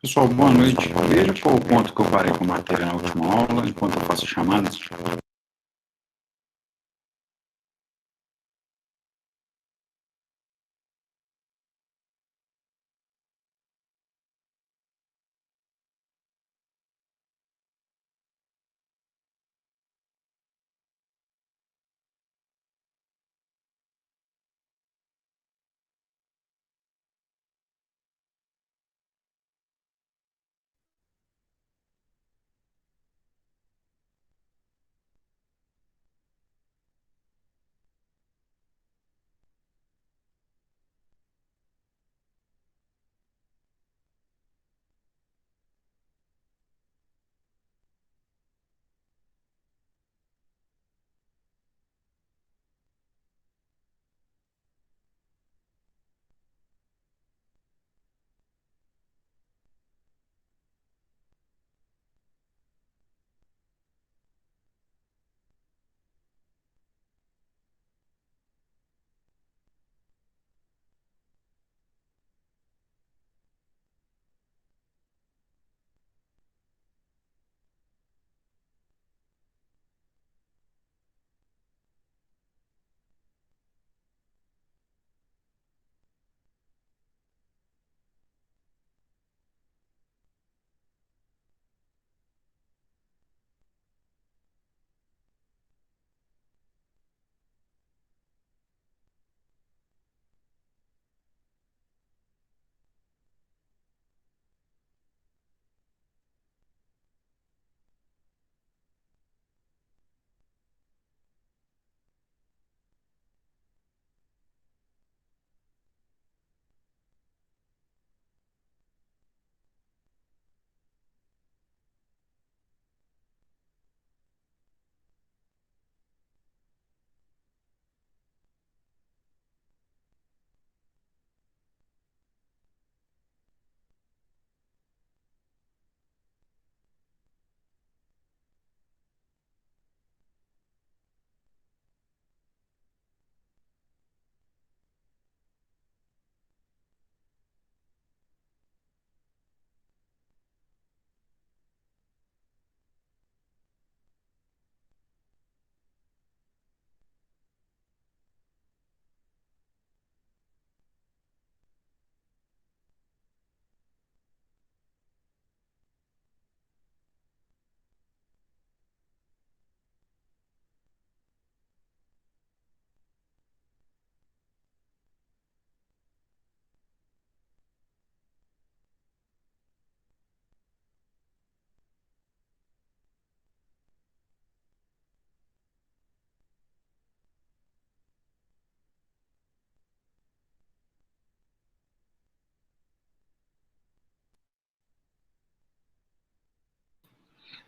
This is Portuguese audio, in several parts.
Pessoal, boa noite. Veja qual o ponto que eu parei com a matéria na última aula, enquanto eu faço chamadas.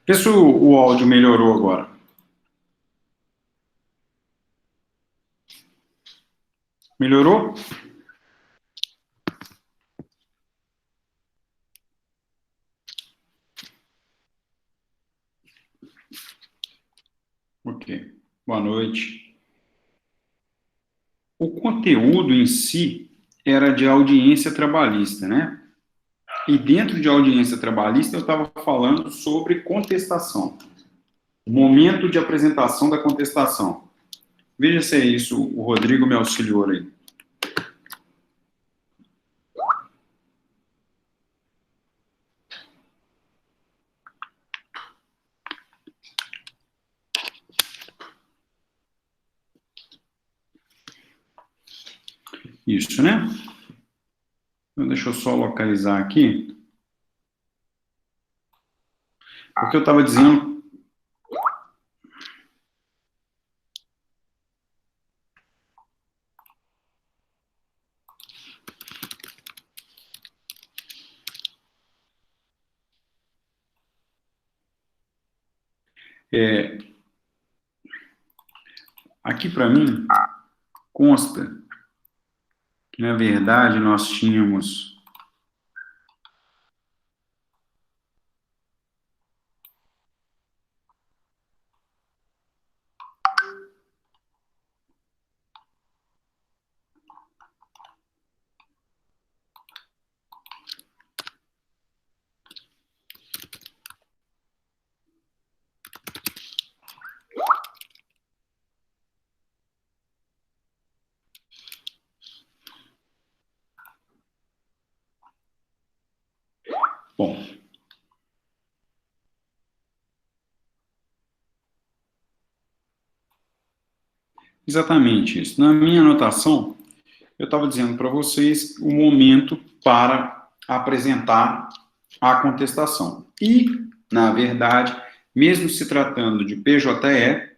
Vê se o áudio melhorou agora. Melhorou? Ok. Boa noite. O conteúdo em si era de audiência trabalhista, né? E dentro de audiência trabalhista eu estava falando sobre contestação. O momento de apresentação da contestação. Veja se é isso, o Rodrigo me auxiliou aí. Isso, né? Então, deixa eu só localizar aqui. Porque eu estava dizendo. Aqui para mim consta que, na verdade, nós tínhamos Exatamente isso. Na minha anotação, eu estava dizendo para vocês o momento para apresentar a contestação. E, na verdade, mesmo se tratando de PJE,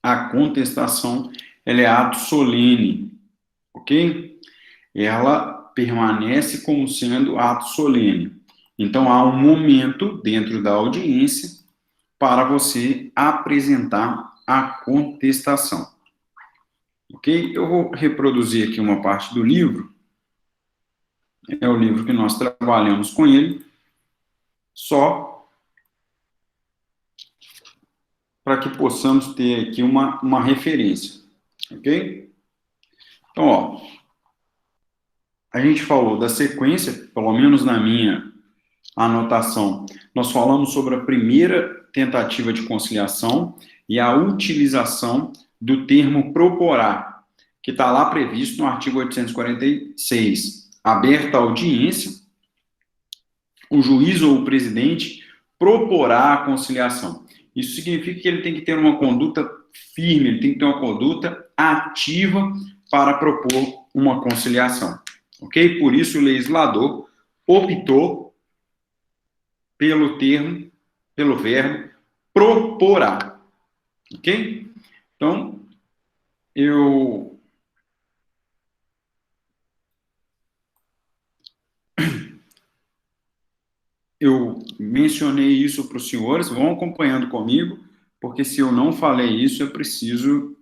a contestação ela é ato solene, ok? Ela permanece como sendo ato solene. Então, há um momento dentro da audiência para você apresentar a contestação. Ok? Eu vou reproduzir aqui uma parte do livro. É o livro que nós trabalhamos com ele, só para que possamos ter aqui uma referência. Ok? Então, ó, a gente falou da sequência, pelo menos na minha anotação, nós falamos sobre a primeira tentativa de conciliação e a utilização do termo proporar, que está lá previsto no artigo 846. Aberta a audiência, o juiz ou o presidente proporá a conciliação. Isso significa que ele tem que ter uma conduta firme, ele tem que ter uma conduta ativa para propor uma conciliação. Ok? Por isso o legislador optou pelo termo, pelo verbo proporá. Ok? Então, eu mencionei isso para os senhores, vão acompanhando comigo, porque se eu não falei isso, é preciso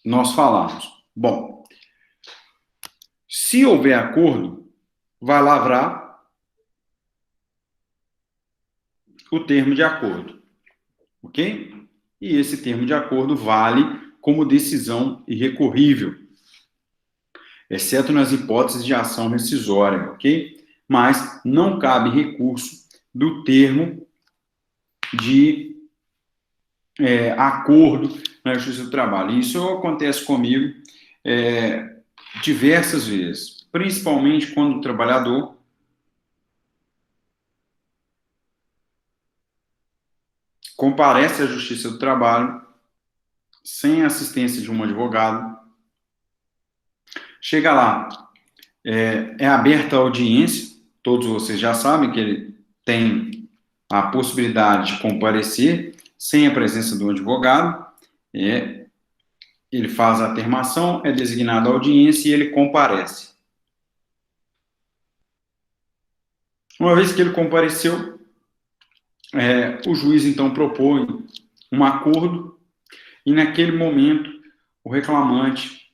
nós falarmos. Bom, se houver acordo, vai lavrar o termo de acordo, ok? E esse termo de acordo vale como decisão irrecorrível, exceto nas hipóteses de ação rescisória, ok? Mas não cabe recurso do termo de acordo na Justiça do Trabalho. Isso acontece comigo diversas vezes, principalmente quando o trabalhador comparece à Justiça do Trabalho sem assistência de um advogado, chega lá, é aberta a audiência, todos vocês já sabem que ele tem a possibilidade de comparecer sem a presença do advogado, ele faz a termação, é designado a audiência e ele comparece. Uma vez que ele compareceu, o juiz então propõe um acordo e naquele momento o reclamante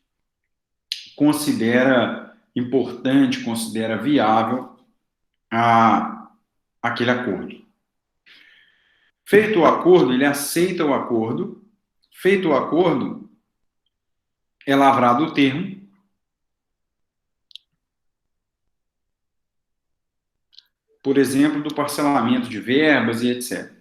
considera importante, considera viável aquele acordo. Feito o acordo, ele aceita o acordo. Feito o acordo, é lavrado o termo. Por exemplo, do parcelamento de verbas e etc.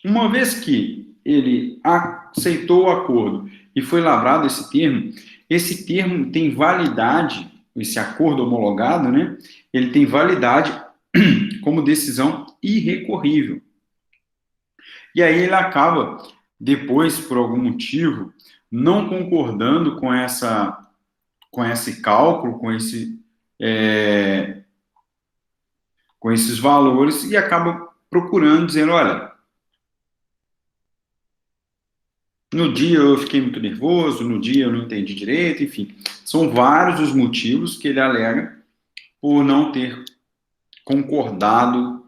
Uma vez que ele aceitou o acordo e foi lavrado esse termo tem validade, esse acordo homologado, né? Ele tem validade como decisão irrecorrível. E aí ele acaba, depois, por algum motivo, não concordando com esse cálculo, com esses valores, e acaba procurando, dizendo, olha, no dia eu fiquei muito nervoso, no dia eu não entendi direito, enfim. São vários os motivos que ele alega por não ter concordado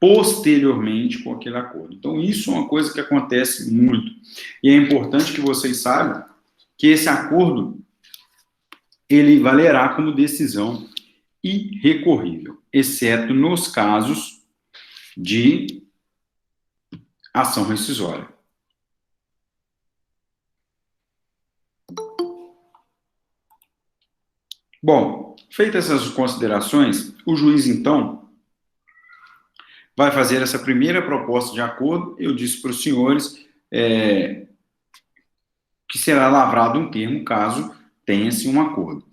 posteriormente com aquele acordo. Então, isso é uma coisa que acontece muito. E é importante que vocês saibam que esse acordo, ele valerá como decisão irrecorrível, exceto nos casos de ação rescisória. Bom, feitas essas considerações, o juiz, então, vai fazer essa primeira proposta de acordo. Eu disse para os senhores que será lavrado um termo caso tenha-se um acordo.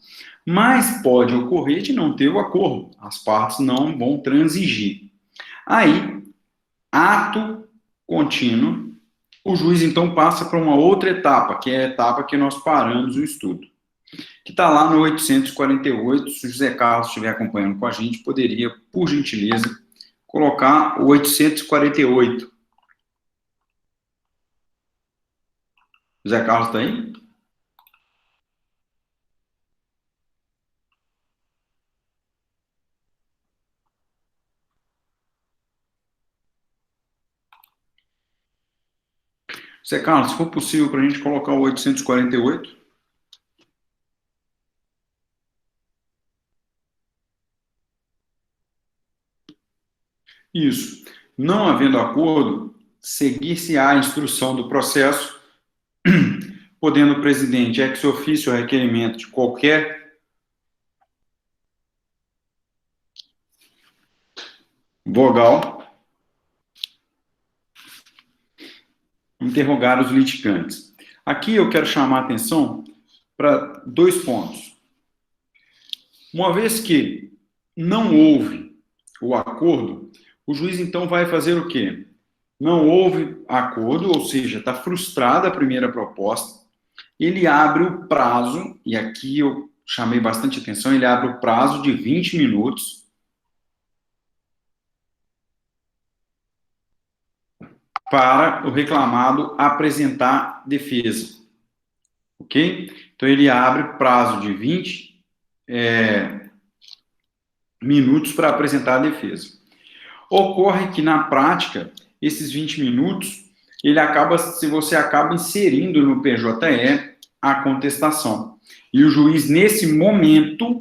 Mas pode ocorrer de não ter o acordo, as partes não vão transigir. Aí, ato contínuo O juiz, então, passa para uma outra etapa, que é a etapa que nós paramos o estudo, que está lá no 848. Se o José Carlos estiver acompanhando com a gente, poderia, por gentileza, colocar o 848. José Carlos está aí? José Carlos, se for possível para a gente colocar o 848. Isso. Não havendo acordo, seguir-se-á a instrução do processo, podendo o presidente, ex officio, requerimento de qualquer vogal, interrogar os litigantes. Aqui eu quero chamar a atenção para dois pontos. Uma vez que não houve o acordo, o juiz então vai fazer o quê? Não houve acordo, ou seja, está frustrada a primeira proposta, ele abre o prazo, e aqui eu chamei bastante atenção, ele abre o prazo de 20 minutos para o reclamado apresentar defesa. Ok? Então, ele abre prazo de 20 minutos para apresentar a defesa. Ocorre que, na prática, esses 20 minutos, se você acaba inserindo no PJE a contestação. E o juiz, nesse momento,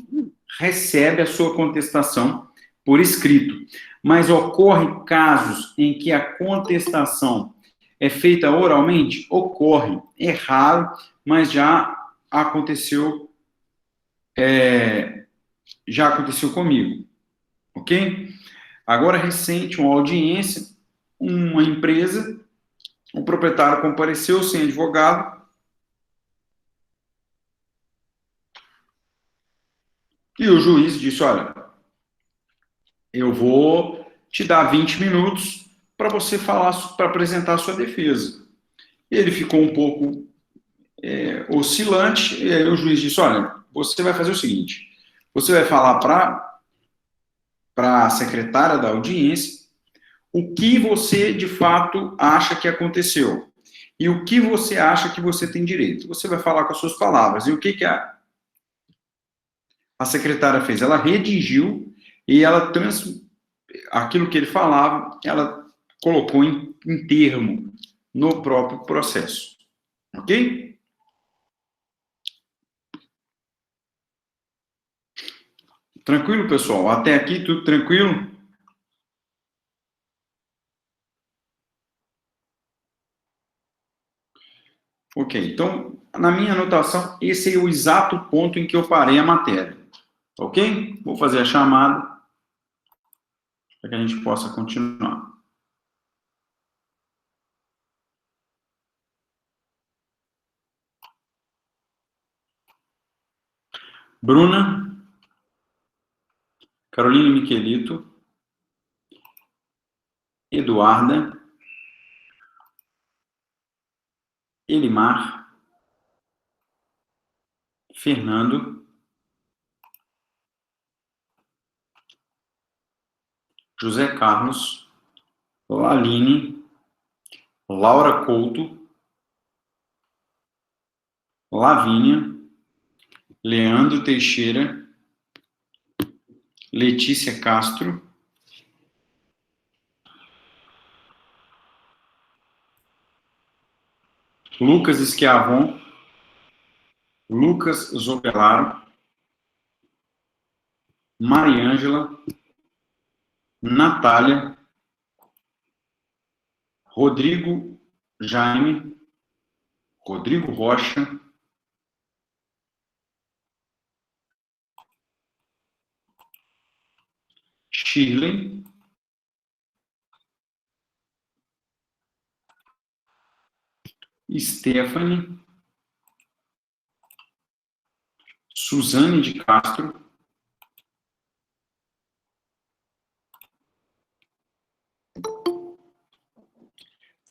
recebe a sua contestação por escrito. Mas ocorre casos em que a contestação é feita oralmente? Ocorre. É raro, mas já aconteceu comigo. Ok? Agora, recente, uma audiência, uma empresa, o proprietário compareceu sem advogado e o juiz disse, olha, eu vou te dar 20 minutos para você falar, para apresentar a sua defesa. Ele ficou um pouco oscilante, e aí o juiz disse, olha, você vai fazer o seguinte, você vai falar para a secretária da audiência o que você, de fato, acha que aconteceu e o que você acha que você tem direito. Você vai falar com as suas palavras. E o que a secretária fez? Ela redigiu e aquilo que ele falava, ela colocou em termo no próprio processo. Ok? Tranquilo, pessoal? Até aqui, tudo tranquilo? Ok, então, na minha anotação, esse é o exato ponto em que eu parei a matéria. Ok? Vou fazer a chamada para que a gente possa continuar. Bruna, Carolina Michelito, Eduarda, Elimar, Fernando, José Carlos, Laline, Laura Couto, Lavínia, Leandro Teixeira, Letícia Castro, Lucas Schiavon, Lucas Zogelaro, Mariângela, Natália, Rodrigo Jaime, Rodrigo Rocha, Shirley, Stephanie, Suzane de Castro,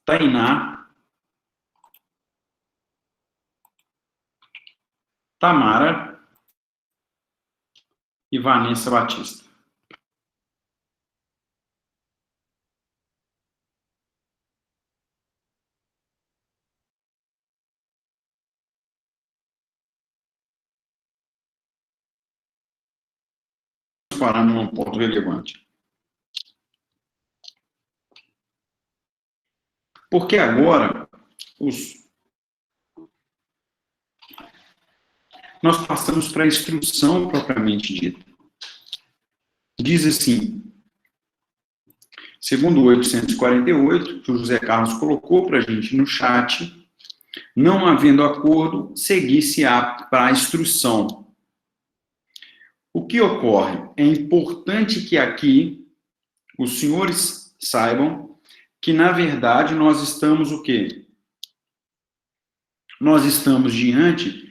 Tainá, Tamara e Vanessa Batista. Parar num ponto relevante. Porque agora nós passamos para a instrução propriamente dita. Diz assim, segundo o 848, que o José Carlos colocou para a gente no chat, não havendo acordo, seguir-se para a instrução. O que ocorre? É importante que aqui os senhores saibam que, na verdade, nós estamos o quê? Nós estamos diante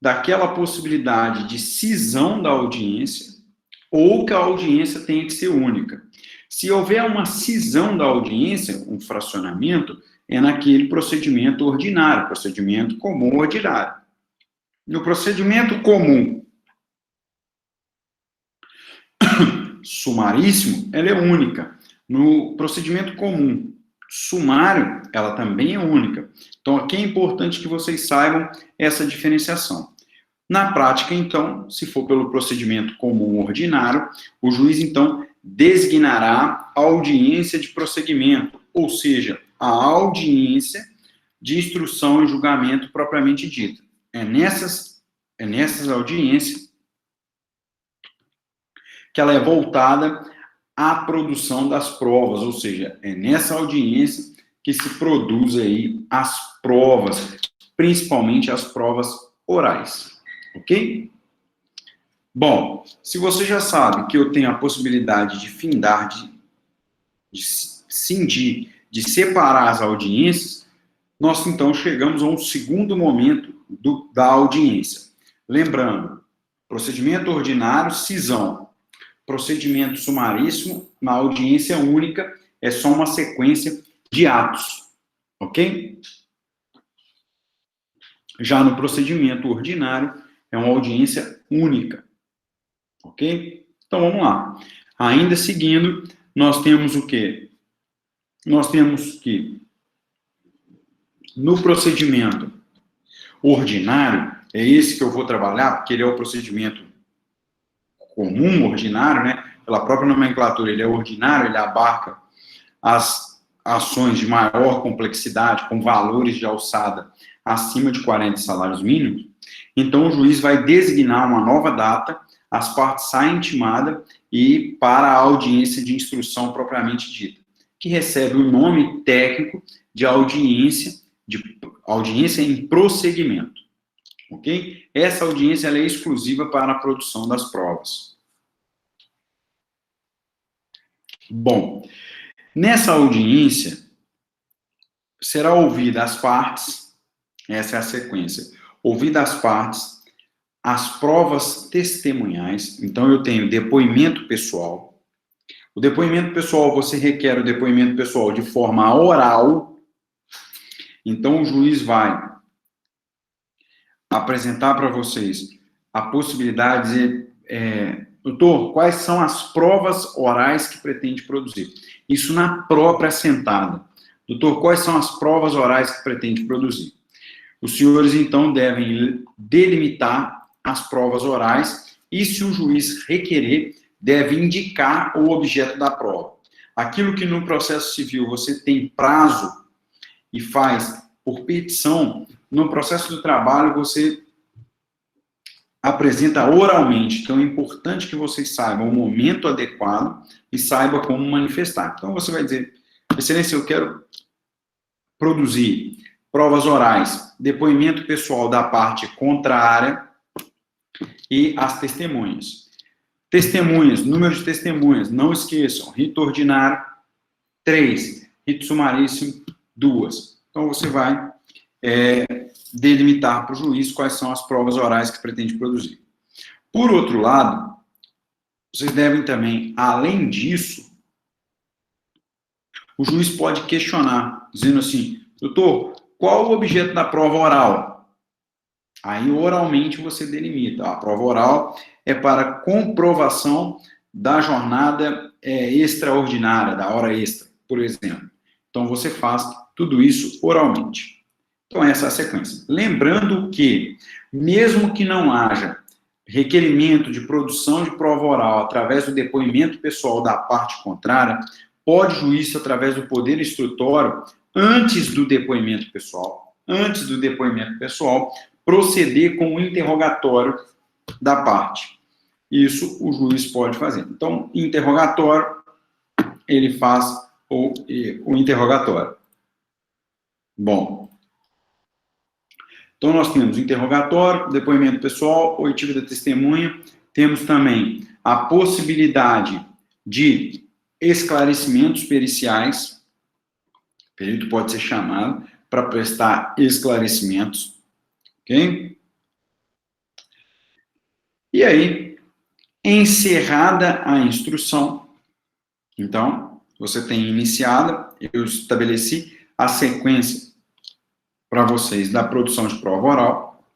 daquela possibilidade de cisão da audiência ou que a audiência tenha que ser única. Se houver uma cisão da audiência, um fracionamento, é naquele procedimento ordinário, procedimento comum ordinário. No procedimento comum sumaríssimo, ela é única. No procedimento comum sumário, ela também é única. Então, aqui é importante que vocês saibam essa diferenciação. Na prática, então, se for pelo procedimento comum ordinário, o juiz, então, designará a audiência de prosseguimento, ou seja, a audiência de instrução e julgamento propriamente dita. É nessas audiências que ela é voltada à produção das provas, ou seja, é nessa audiência que se produz aí as provas, principalmente as provas orais. Ok? Bom, se você já sabe que eu tenho a possibilidade de findar, de cindir, de separar as audiências, nós então chegamos a um segundo momento da audiência. Lembrando, procedimento ordinário, cisão. Procedimento sumaríssimo, na audiência única, é só uma sequência de atos. Ok? Já no procedimento ordinário, é uma audiência única. Ok? Então, vamos lá. Ainda seguindo, nós temos o quê? Nós temos que, no procedimento ordinário, é esse que eu vou trabalhar, porque ele é o procedimento comum, ordinário, né? Pela própria nomenclatura, ele é ordinário, ele abarca as ações de maior complexidade, com valores de alçada acima de 40 salários mínimos. Então, o juiz vai designar uma nova data, as partes saem intimadas e para a audiência de instrução propriamente dita, que recebe o nome técnico de audiência em prosseguimento. Ok? Essa audiência ela é exclusiva para a produção das provas. Bom, nessa audiência, será ouvida as partes, essa é a sequência, ouvida as partes, as provas testemunhais. Então, eu tenho depoimento pessoal. O depoimento pessoal, você requer o depoimento pessoal de forma oral. Então, o juiz vai apresentar para vocês a possibilidade de, doutor, quais são as provas orais que pretende produzir? Isso na própria sentada. Doutor, quais são as provas orais que pretende produzir? Os senhores, então, devem delimitar as provas orais e, se o juiz requerer, deve indicar o objeto da prova. Aquilo que no processo civil você tem prazo e faz por petição, no processo do trabalho você apresenta oralmente. Então, é importante que vocês saibam o momento adequado e saiba como manifestar. Então, você vai dizer, excelência, eu quero produzir provas orais, depoimento pessoal da parte contrária e as testemunhas. Testemunhas, número de testemunhas, não esqueçam, rito ordinário, 3, rito sumaríssimo, 2. Então, você vai delimitar para o juiz quais são as provas orais que pretende produzir. Por outro lado, vocês devem também, além disso, o juiz pode questionar, dizendo assim, doutor, qual o objeto da prova oral? Aí, oralmente, você delimita. A prova oral é para comprovação da jornada extraordinária, da hora extra, por exemplo. Então, você faz tudo isso oralmente. Então, essa é a sequência. Lembrando que, mesmo que não haja requerimento de produção de prova oral através do depoimento pessoal da parte contrária, pode o juiz, através do poder instrutório, antes do depoimento pessoal, proceder com o interrogatório da parte. Isso o juiz pode fazer. Então, interrogatório, ele faz o interrogatório. Bom, então nós temos interrogatório, depoimento pessoal, oitiva da testemunha, temos também a possibilidade de esclarecimentos periciais, o perito pode ser chamado para prestar esclarecimentos, ok? E aí, encerrada a instrução, então, você tem iniciada, eu estabeleci a sequência para vocês da produção de prova oral.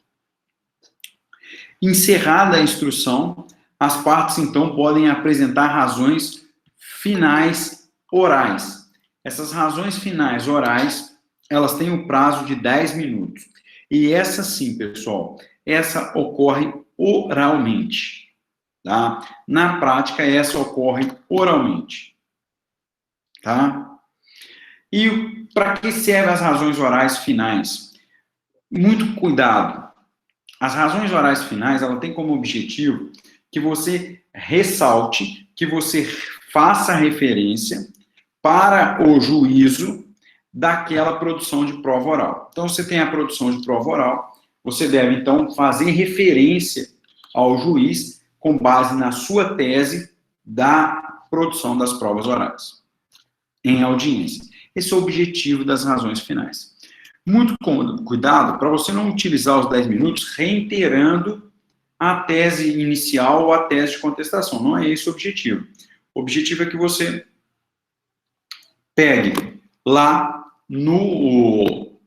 Encerrada a instrução, as partes, então, podem apresentar razões finais orais. Essas razões finais orais, elas têm o prazo de 10 minutos. E essa sim, pessoal, essa ocorre oralmente. Tá? Na prática, essa ocorre oralmente. Tá? E para que servem as razões orais finais? Muito cuidado. As razões orais finais, ela tem como objetivo que você ressalte, que você faça referência para o juízo daquela produção de prova oral. Então, você tem a produção de prova oral, você deve, então, fazer referência ao juiz com base na sua tese da produção das provas orais em audiência. Esse é o objetivo das razões finais. Muito cuidado para você não utilizar os 10 minutos reiterando a tese inicial ou a tese de contestação. Não é esse o objetivo. O objetivo é que você pegue lá no...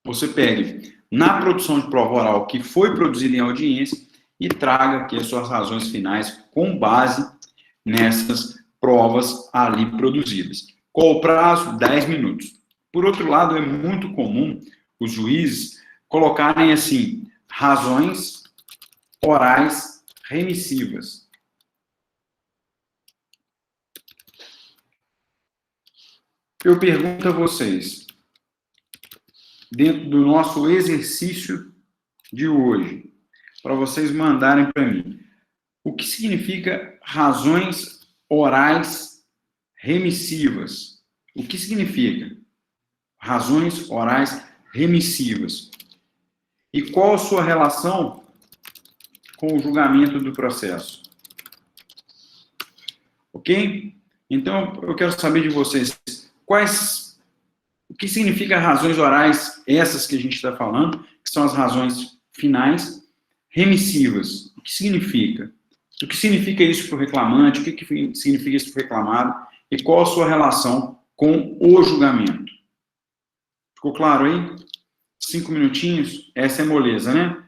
Você pegue na produção de prova oral que foi produzida em audiência e traga aqui as suas razões finais com base nessas provas ali produzidas. Qual o prazo? 10 minutos. Por outro lado, é muito comum os juízes colocarem, assim, razões orais remissivas. Eu pergunto a vocês, dentro do nosso exercício de hoje, para vocês mandarem para mim, o que significa razões orais remissivas? O que significa razões orais remissivas? E qual a sua relação com o julgamento do processo? Ok? Então, eu quero saber de vocês, o que significa razões orais, essas que a gente está falando, que são as razões finais, remissivas? O que significa? O que significa isso para o reclamante? O que significa isso para o reclamado? E qual a sua relação com o julgamento? Ficou claro aí? 5 minutinhos? Essa é moleza, né?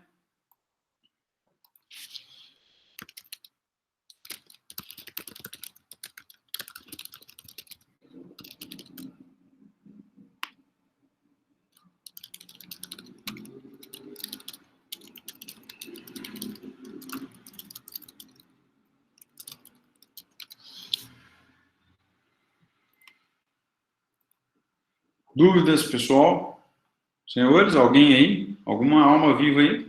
Dúvidas, pessoal? Senhores, alguém aí? Alguma alma viva aí?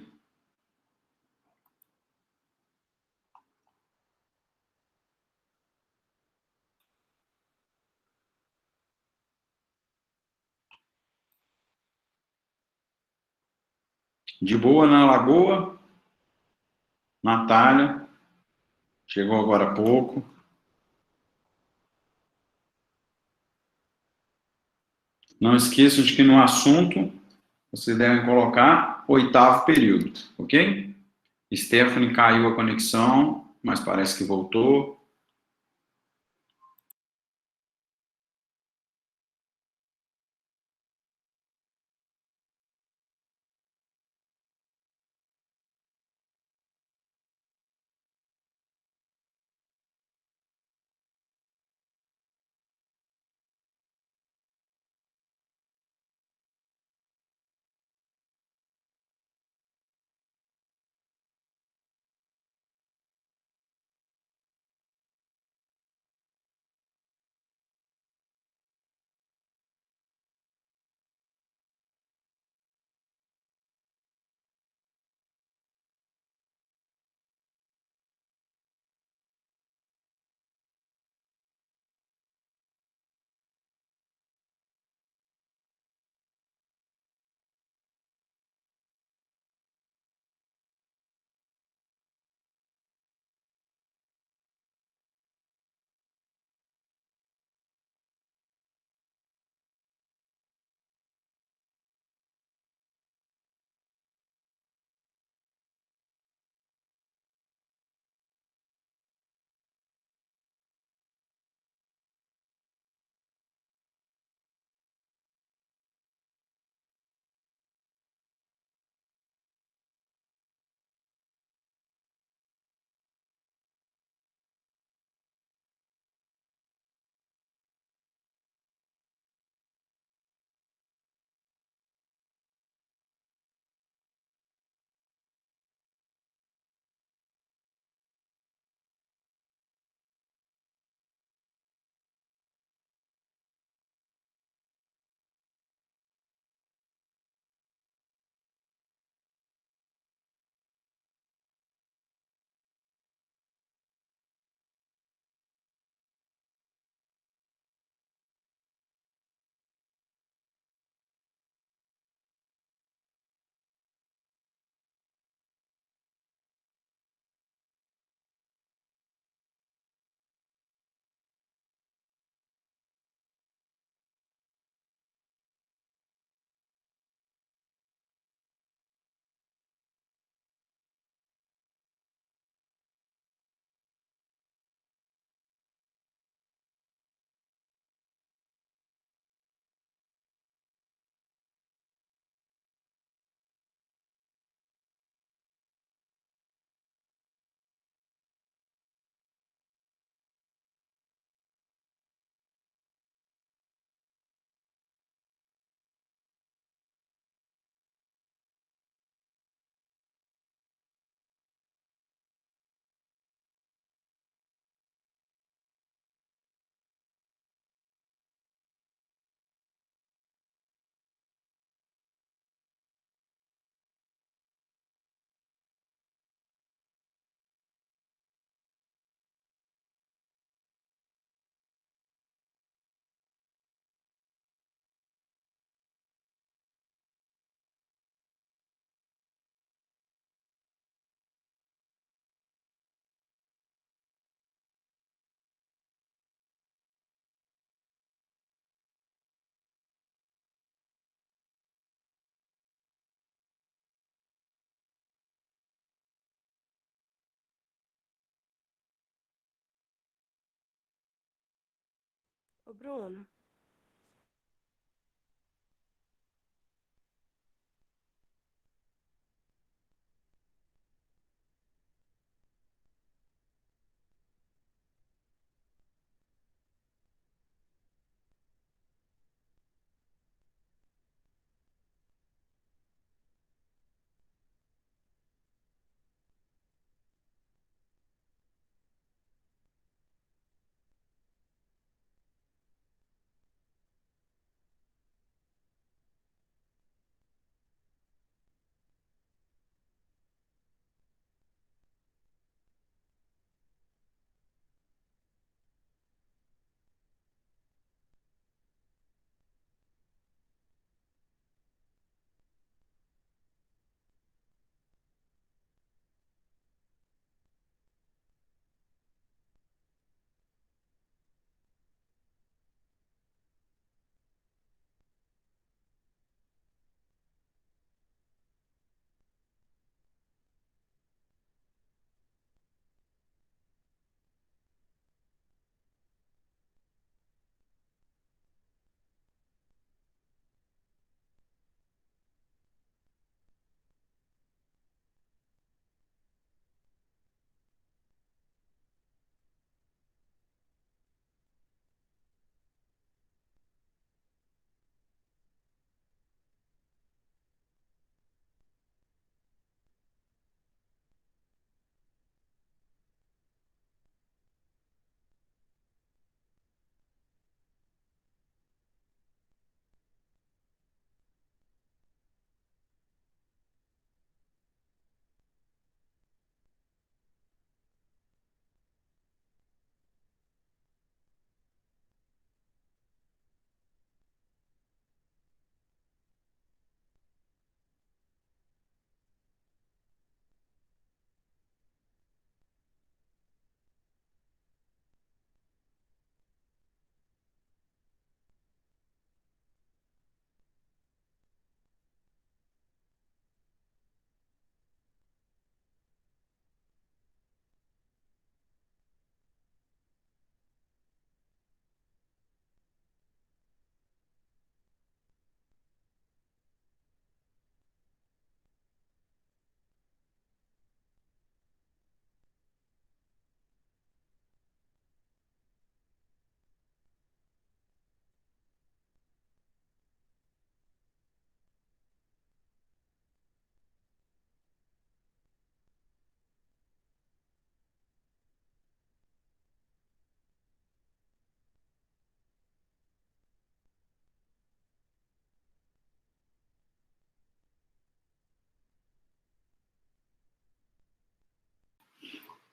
De boa na Lagoa? Natália, chegou agora há pouco. Não esqueçam de que no assunto vocês devem colocar 8º período, ok? Stephanie caiu a conexão, mas parece que voltou. Ô, Bruno,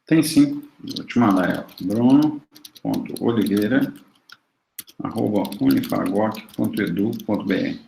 Tem sim, vou te mandar ela. bruno.oliveira@unifagoc.edu.br.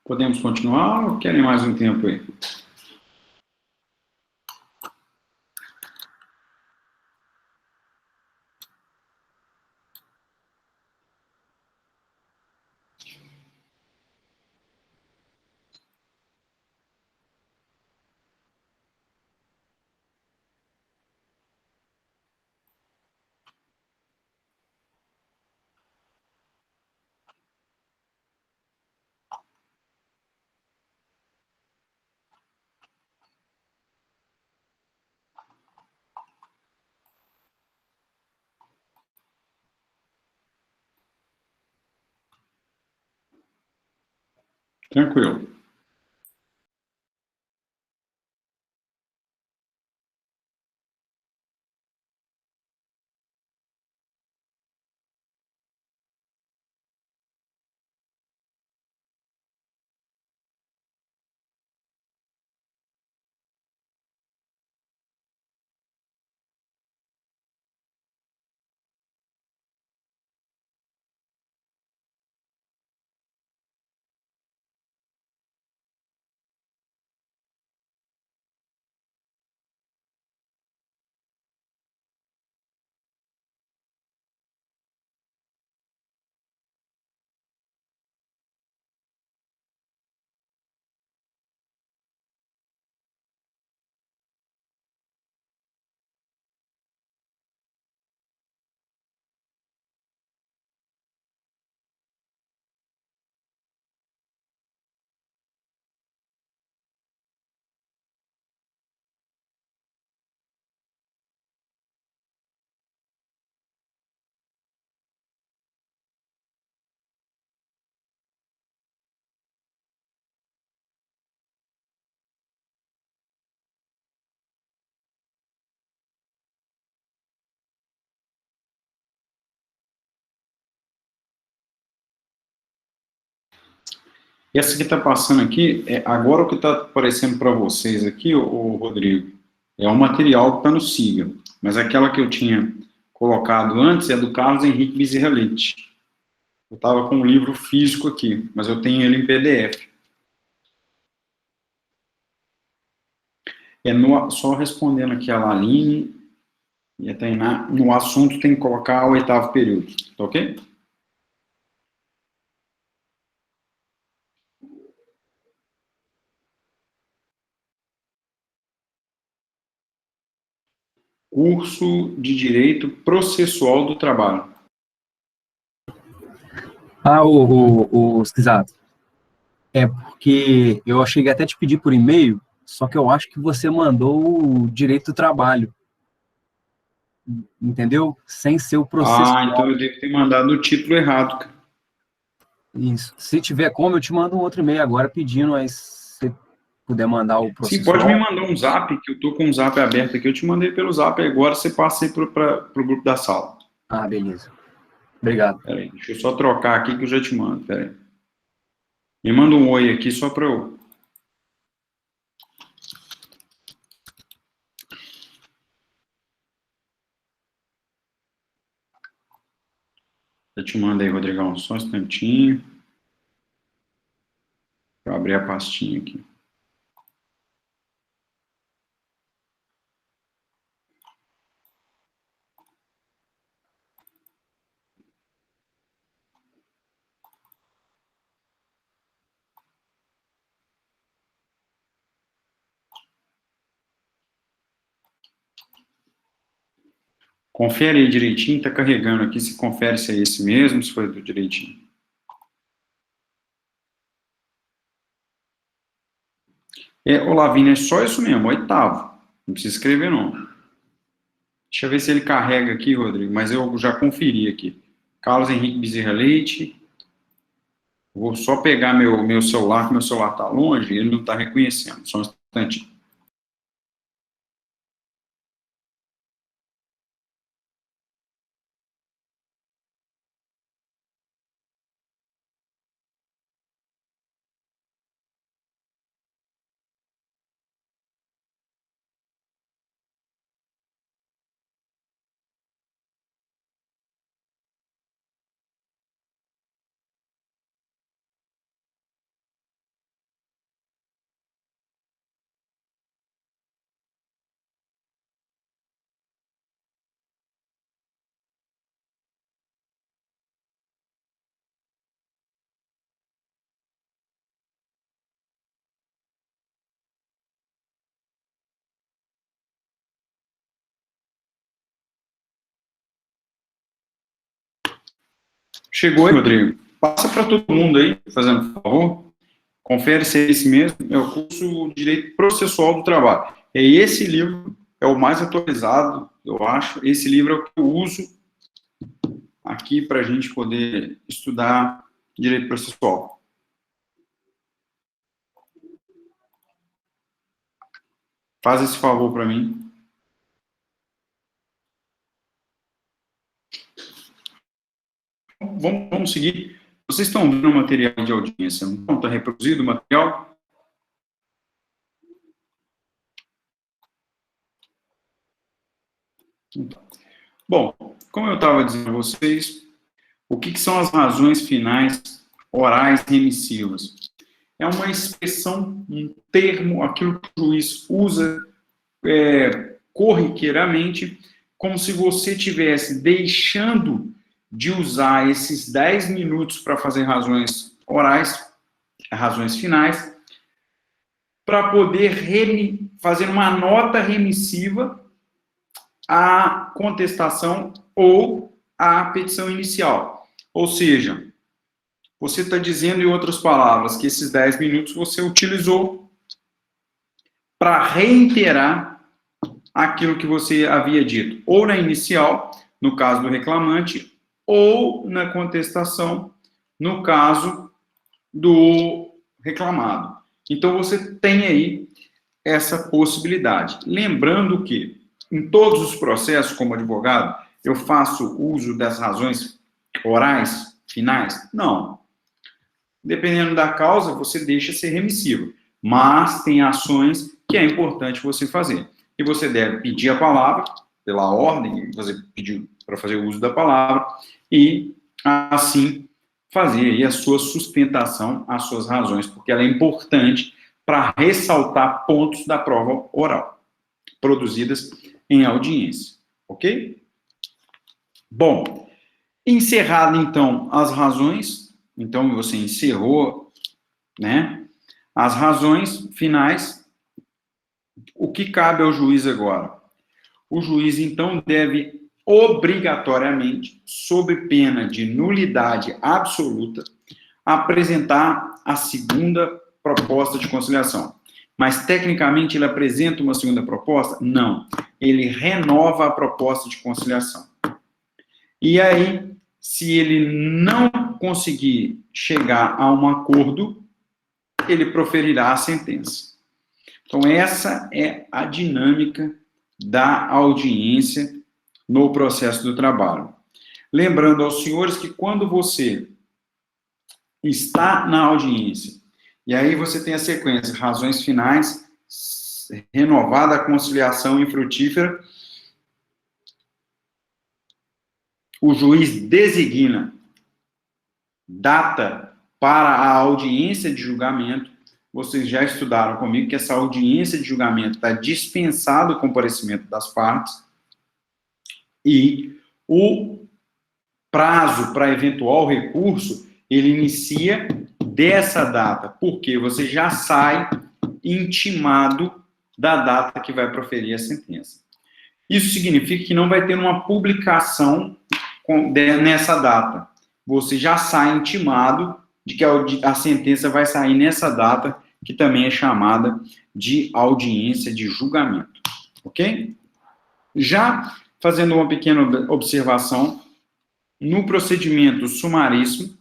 Podemos continuar ou querem mais um tempo aí? Tranquilo. Essa que está passando aqui, agora o que está aparecendo para vocês aqui, o Rodrigo, é o material que está no Siga. Mas aquela que eu tinha colocado antes é do Carlos Henrique Bezerra Leite. Eu estava com um livro físico aqui, mas eu tenho ele em PDF. Só respondendo aqui a Laline e a Tainá, no assunto tem que colocar o 8º período, tá ok? Curso de Direito Processual do Trabalho. Cisado. É porque eu cheguei até a te pedir por e-mail, só que eu acho que você mandou o direito do trabalho, entendeu? Sem ser o processo. Então eu devo ter mandado o título errado, cara. Isso. Se tiver como, eu te mando um outro e-mail agora pedindo, mas se você puder mandar o processo. Sim, pode me mandar um zap, que eu tô com um zap aberto aqui, eu te mandei pelo zap, agora você passa aí pro grupo da sala. Ah, beleza. Obrigado. Peraí, deixa eu só trocar aqui que eu já te mando, peraí. Me manda um oi aqui só para eu... Eu te mando aí, Rodrigão, só um instantinho. Para abrir a pastinha aqui. Confere aí direitinho, tá carregando aqui, se confere se é esse mesmo, se foi do direitinho. Ô Lavínia, é só isso mesmo, 8º. Não precisa escrever, não. Deixa eu ver se ele carrega aqui, Rodrigo, mas eu já conferi aqui. Carlos Henrique Bezerra Leite. Vou só pegar meu celular, que meu celular tá longe, ele não está reconhecendo. Só um instantinho. Chegou aí, Rodrigo. Passa para todo mundo aí, fazendo favor. Confere se é esse mesmo. É o curso de Direito Processual do Trabalho. Esse livro é o mais atualizado, eu acho. Esse livro é o que eu uso aqui para a gente poder estudar Direito Processual. Faz esse favor para mim. Vamos seguir. Vocês estão vendo o material de audiência? Não está reproduzido o material? Bom, como eu estava dizendo a vocês, o que são as razões finais orais remissivas? É uma expressão, um termo, aquilo que o juiz usa corriqueiramente, como se você estivesse deixando de usar esses 10 minutos para fazer razões orais, razões finais, para poder fazer uma nota remissiva à contestação ou à petição inicial. Ou seja, você está dizendo, em outras palavras, que esses 10 minutos você utilizou para reiterar aquilo que você havia dito, ou na inicial, no caso do reclamante, ou na contestação, no caso do reclamado. Então, você tem aí essa possibilidade. Lembrando que, em todos os processos, como advogado, eu faço uso das razões orais finais? Não. Dependendo da causa, você deixa ser remissivo. Mas tem ações que é importante você fazer. E você deve pedir a palavra, pela ordem, você pediu para fazer o uso da palavra, e assim fazer aí a sua sustentação, as suas razões, porque ela é importante para ressaltar pontos da prova oral, produzidas em audiência, ok? Bom, encerrado então as razões, então você encerrou, né, as razões finais, o que cabe ao juiz agora? O juiz, então, deve obrigatoriamente, sob pena de nulidade absoluta, apresentar a segunda proposta de conciliação. Mas, tecnicamente, ele apresenta uma segunda proposta? Não. Ele renova a proposta de conciliação. E aí, se ele não conseguir chegar a um acordo, ele proferirá a sentença. Então, essa é a dinâmica da audiência no processo do trabalho. Lembrando aos senhores que quando você está na audiência, e aí você tem a sequência, razões finais, renovada a conciliação infrutífera, o juiz designa data para a audiência de julgamento. Vocês já estudaram comigo que essa audiência de julgamento está dispensado o comparecimento das partes e o prazo para eventual recurso, ele inicia dessa data, porque você já sai intimado da data que vai proferir a sentença. Isso significa que não vai ter uma publicação nessa data. Você já sai intimado de que a sentença vai sair nessa data, que também é chamada de audiência de julgamento. Ok? Já fazendo uma pequena observação, no procedimento sumaríssimo,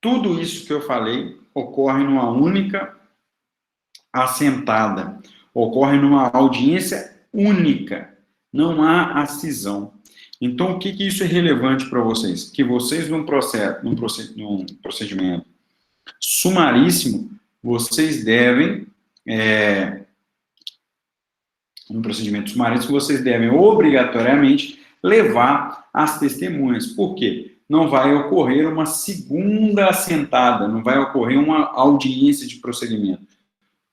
tudo isso que eu falei ocorre numa única assentada, ocorre numa audiência única, não há acisão. Então, o que isso é relevante para vocês? Que vocês, num procedimento sumaríssimo, vocês devem, no procedimento sumaríssimo, vocês devem obrigatoriamente levar as testemunhas. Por quê? Não vai ocorrer uma segunda assentada, não vai ocorrer uma audiência de procedimento.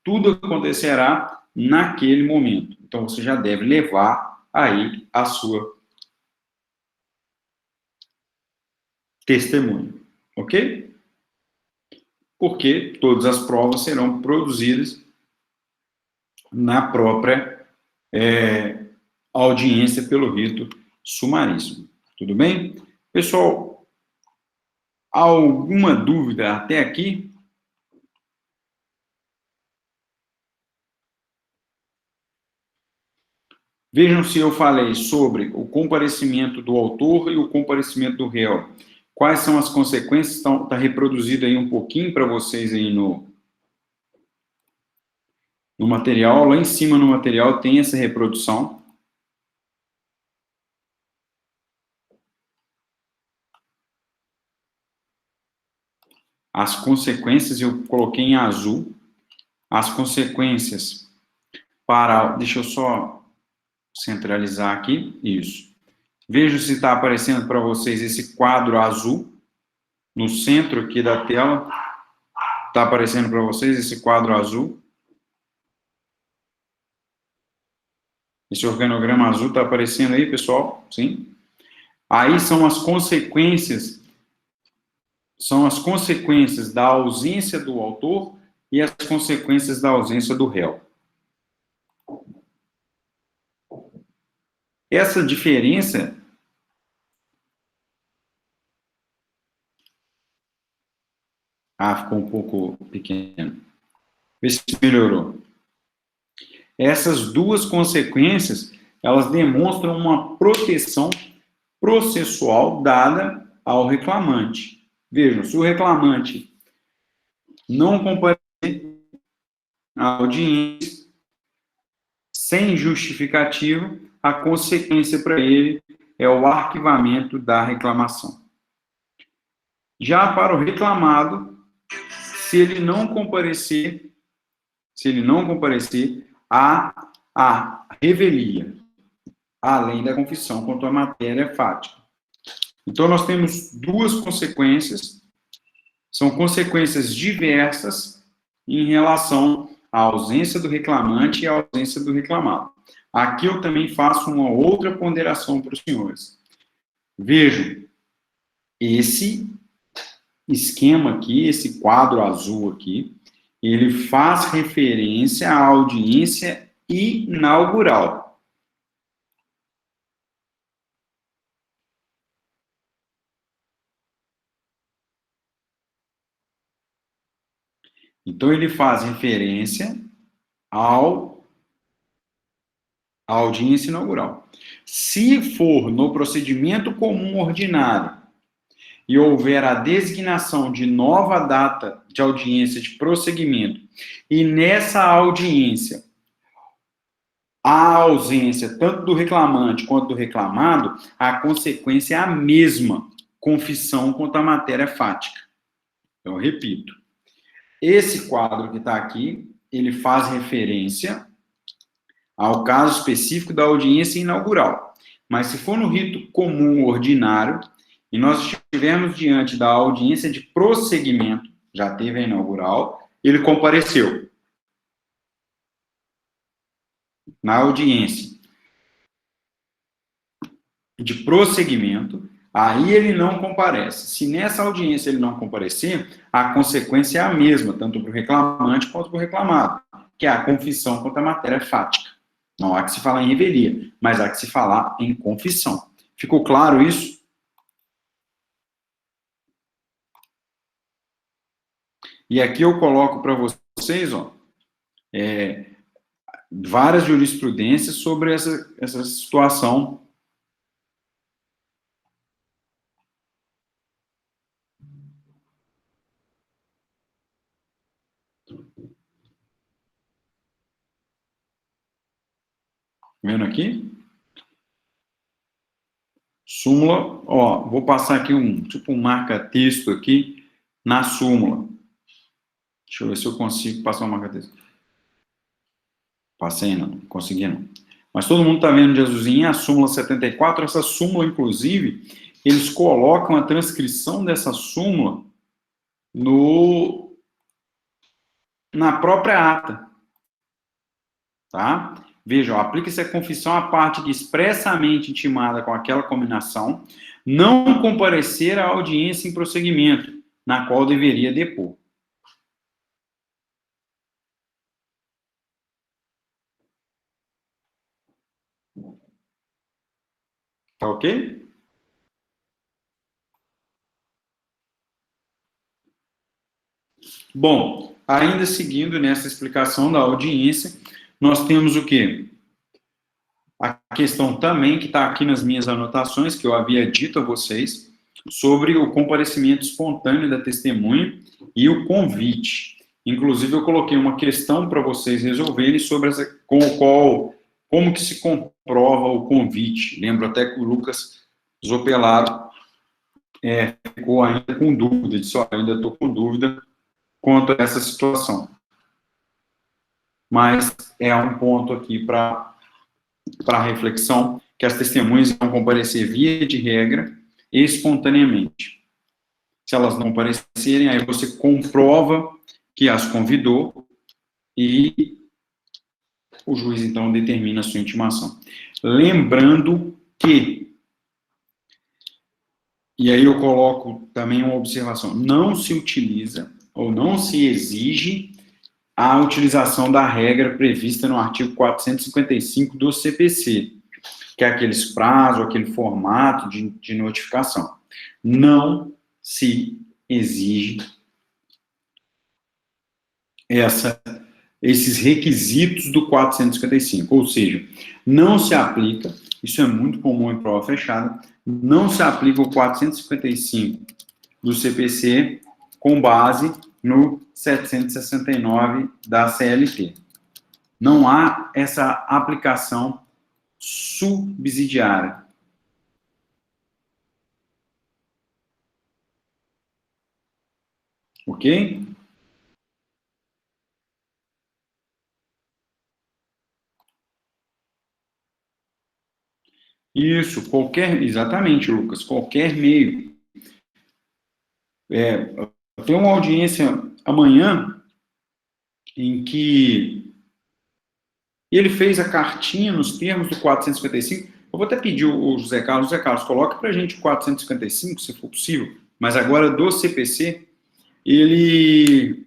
Tudo acontecerá naquele momento. Então, você já deve levar aí a sua testemunha, ok? Porque todas as provas serão produzidas na própria audiência pelo rito sumaríssimo. Tudo bem? Pessoal, alguma dúvida até aqui? Vejam se eu falei sobre o comparecimento do autor e o comparecimento do réu. Quais são as consequências? Está reproduzido aí um pouquinho para vocês aí no material. Lá em cima no material tem essa reprodução. As consequências eu coloquei em azul. As consequências para... Deixa eu só centralizar aqui. Isso. Veja se está aparecendo para vocês esse quadro azul no centro aqui da tela. Está aparecendo para vocês esse quadro azul? Esse organograma azul está aparecendo aí, pessoal? Sim? Aí são as consequências da ausência do autor e as consequências da ausência do réu. Essa diferença ficou um pouco pequeno. Vê se melhorou. Essas duas consequências, elas demonstram uma proteção processual dada ao reclamante. Vejam, se o reclamante não comparecer à audiência sem justificativa, a consequência para ele é o arquivamento da reclamação. Já para o reclamado, se ele não comparecer, há a revelia, além da confissão quanto à matéria fática. Então, nós temos duas consequências, são consequências diversas em relação à ausência do reclamante e à ausência do reclamado. Aqui eu também faço uma outra ponderação para os senhores. Vejam, esse esquema aqui, esse quadro azul aqui, ele faz referência à audiência inaugural. Então, ele faz referência à audiência inaugural. Se for no procedimento comum ordinário e houver a designação de nova data de audiência de prosseguimento, e nessa audiência a ausência tanto do reclamante quanto do reclamado, a consequência é a mesma, confissão quanto à matéria fática. Eu repito, esse quadro que está aqui, ele faz referência ao caso específico da audiência inaugural. Mas se for no rito comum ordinário, e nós estivermos diante da audiência de prosseguimento, já teve a inaugural, ele compareceu. Na audiência de prosseguimento, aí ele não comparece. Se nessa audiência ele não comparecer, a consequência é a mesma, tanto para o reclamante quanto para o reclamado, que é a confissão quanto a matéria fática. Não há que se falar em revelia, mas há que se falar em confissão. Ficou claro isso? E aqui eu coloco para vocês, várias jurisprudências sobre essa situação. Vendo aqui? Súmula, vou passar aqui um marca-texto aqui na súmula. Deixa eu ver se eu consigo passar um marca-texto. Passei, não consegui não. Mas todo mundo está vendo de azulzinho a súmula 74. Essa súmula, inclusive, eles colocam a transcrição dessa súmula na própria ata. Tá? Vejam, aplica-se a confissão à parte que expressamente intimada com aquela combinação não comparecer à audiência em prosseguimento, na qual deveria depor. Tá ok? Bom, ainda seguindo nessa explicação da audiência, nós temos o quê? A questão também que está aqui nas minhas anotações, que eu havia dito a vocês, sobre o comparecimento espontâneo da testemunha e o convite. Inclusive, eu coloquei uma questão para vocês resolverem sobre como que se comprova o convite. Lembro até que o Lucas Zopelaro ficou ainda com dúvida, disse, ainda estou com dúvida quanto a essa situação. Mas é um ponto aqui para reflexão, que as testemunhas vão comparecer via de regra espontaneamente. Se elas não comparecerem, aí você comprova que as convidou e o juiz, então, determina a sua intimação. Lembrando que, e aí eu coloco também uma observação, não se utiliza ou não se exige a utilização da regra prevista no artigo 455 do CPC, que é aqueles prazos, aquele formato de notificação. Não se exige esses requisitos do 455, ou seja, não se aplica, isso é muito comum em prova fechada, não se aplica o 455 do CPC com base no 769 da CLT. Não há essa aplicação subsidiária. Ok? Isso, exatamente, Lucas, qualquer meio. Tem uma audiência amanhã em que ele fez a cartinha nos termos do 455. Eu vou até pedir o José Carlos, coloque para a gente o 455, se for possível, mas agora do CPC, ele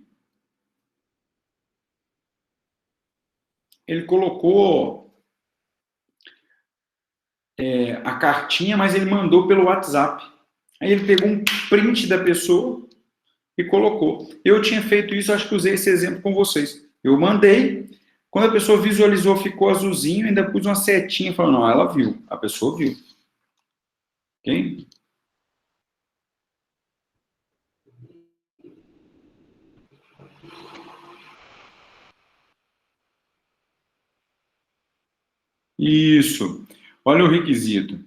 colocou a cartinha, mas ele mandou pelo WhatsApp. Aí ele pegou um print da pessoa e colocou. Eu tinha feito isso, acho que usei esse exemplo com vocês. Eu mandei, quando a pessoa visualizou, ficou azulzinho, ainda pus uma setinha, falando, não, ela viu, a pessoa viu. Ok? Isso. Olha o requisito.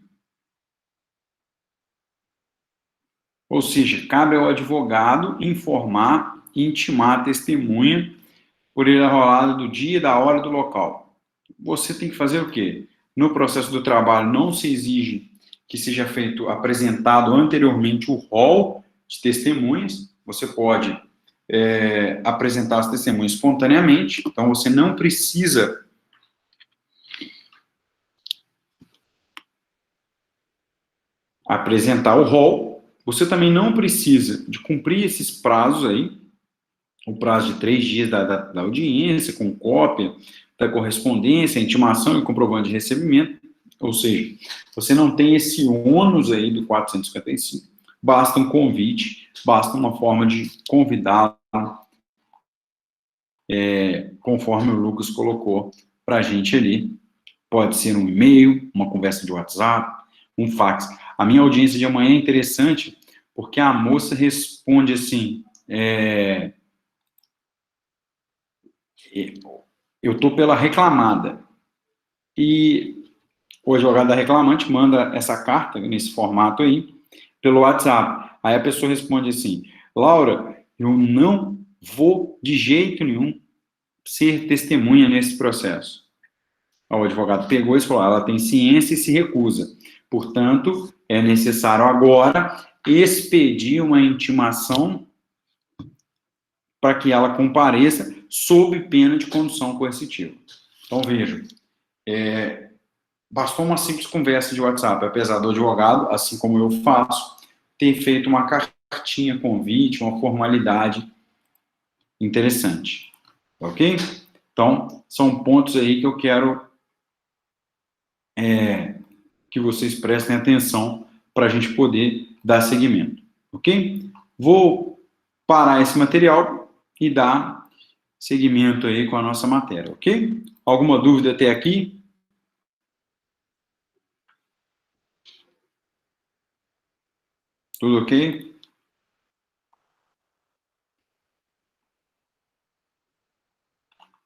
Ou seja, cabe ao advogado informar e intimar a testemunha por ele arrolado do dia, da hora e do local. Você tem que fazer o quê? No processo do trabalho não se exige que seja feito, apresentado anteriormente o rol de testemunhas. Você pode apresentar as testemunhas espontaneamente, então você não precisa apresentar o rol. Você também não precisa de cumprir esses prazos aí, o prazo de 3 dias da audiência, com cópia da correspondência, intimação e comprovante de recebimento. Ou seja, você não tem esse ônus aí do 455. Basta um convite, basta uma forma de convidá-lo, conforme o Lucas colocou para a gente ali. Pode ser um e-mail, uma conversa de WhatsApp, um fax. A minha audiência de amanhã é interessante, porque a moça responde assim, eu estou pela reclamada. E o advogado da reclamante manda essa carta, nesse formato aí, pelo WhatsApp. Aí a pessoa responde assim, Laura, eu não vou de jeito nenhum ser testemunha nesse processo. O advogado pegou e falou, ela tem ciência e se recusa. Portanto, é necessário agora expedir uma intimação para que ela compareça sob pena de condução coercitiva. Então, vejam, bastou uma simples conversa de WhatsApp, apesar do advogado, assim como eu faço, ter feito uma cartinha, convite, uma formalidade interessante. Ok? Então, são pontos aí que eu quero que vocês prestem atenção para a gente poder dar seguimento. Ok? Vou parar esse material e dar seguimento aí com a nossa matéria, ok? Alguma dúvida até aqui? Tudo ok?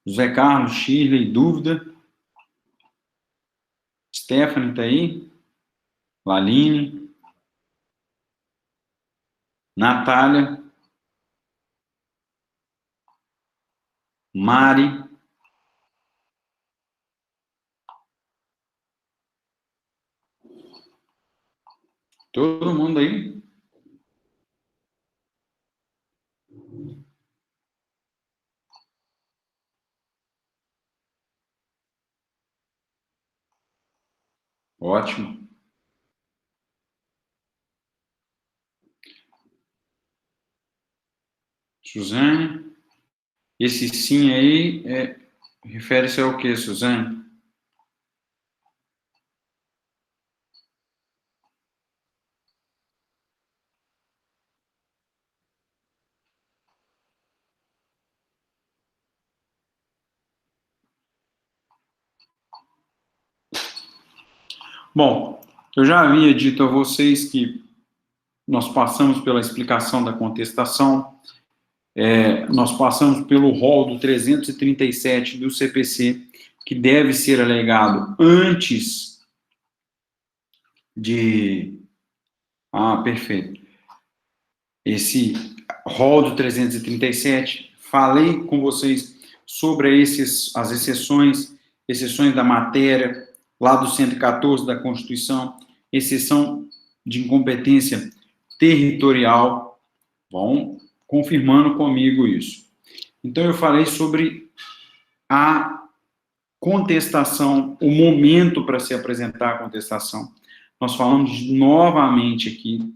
José Carlos, Shirley, dúvida? Stephanie tá aí? Laline? Natália? Mari? Todo mundo aí? Ótimo. Suzane? Esse sim aí refere-se ao quê, Suzane? Bom, eu já havia dito a vocês que nós passamos pela explicação da contestação, nós passamos pelo rol do 337 do CPC, que deve ser alegado antes de... Ah, perfeito. Esse rol do 337, falei com vocês sobre as exceções da matéria, lá do 114 da Constituição, exceção de incompetência territorial, vão confirmando comigo isso. Então, eu falei sobre a contestação, o momento para se apresentar a contestação. Nós falamos novamente aqui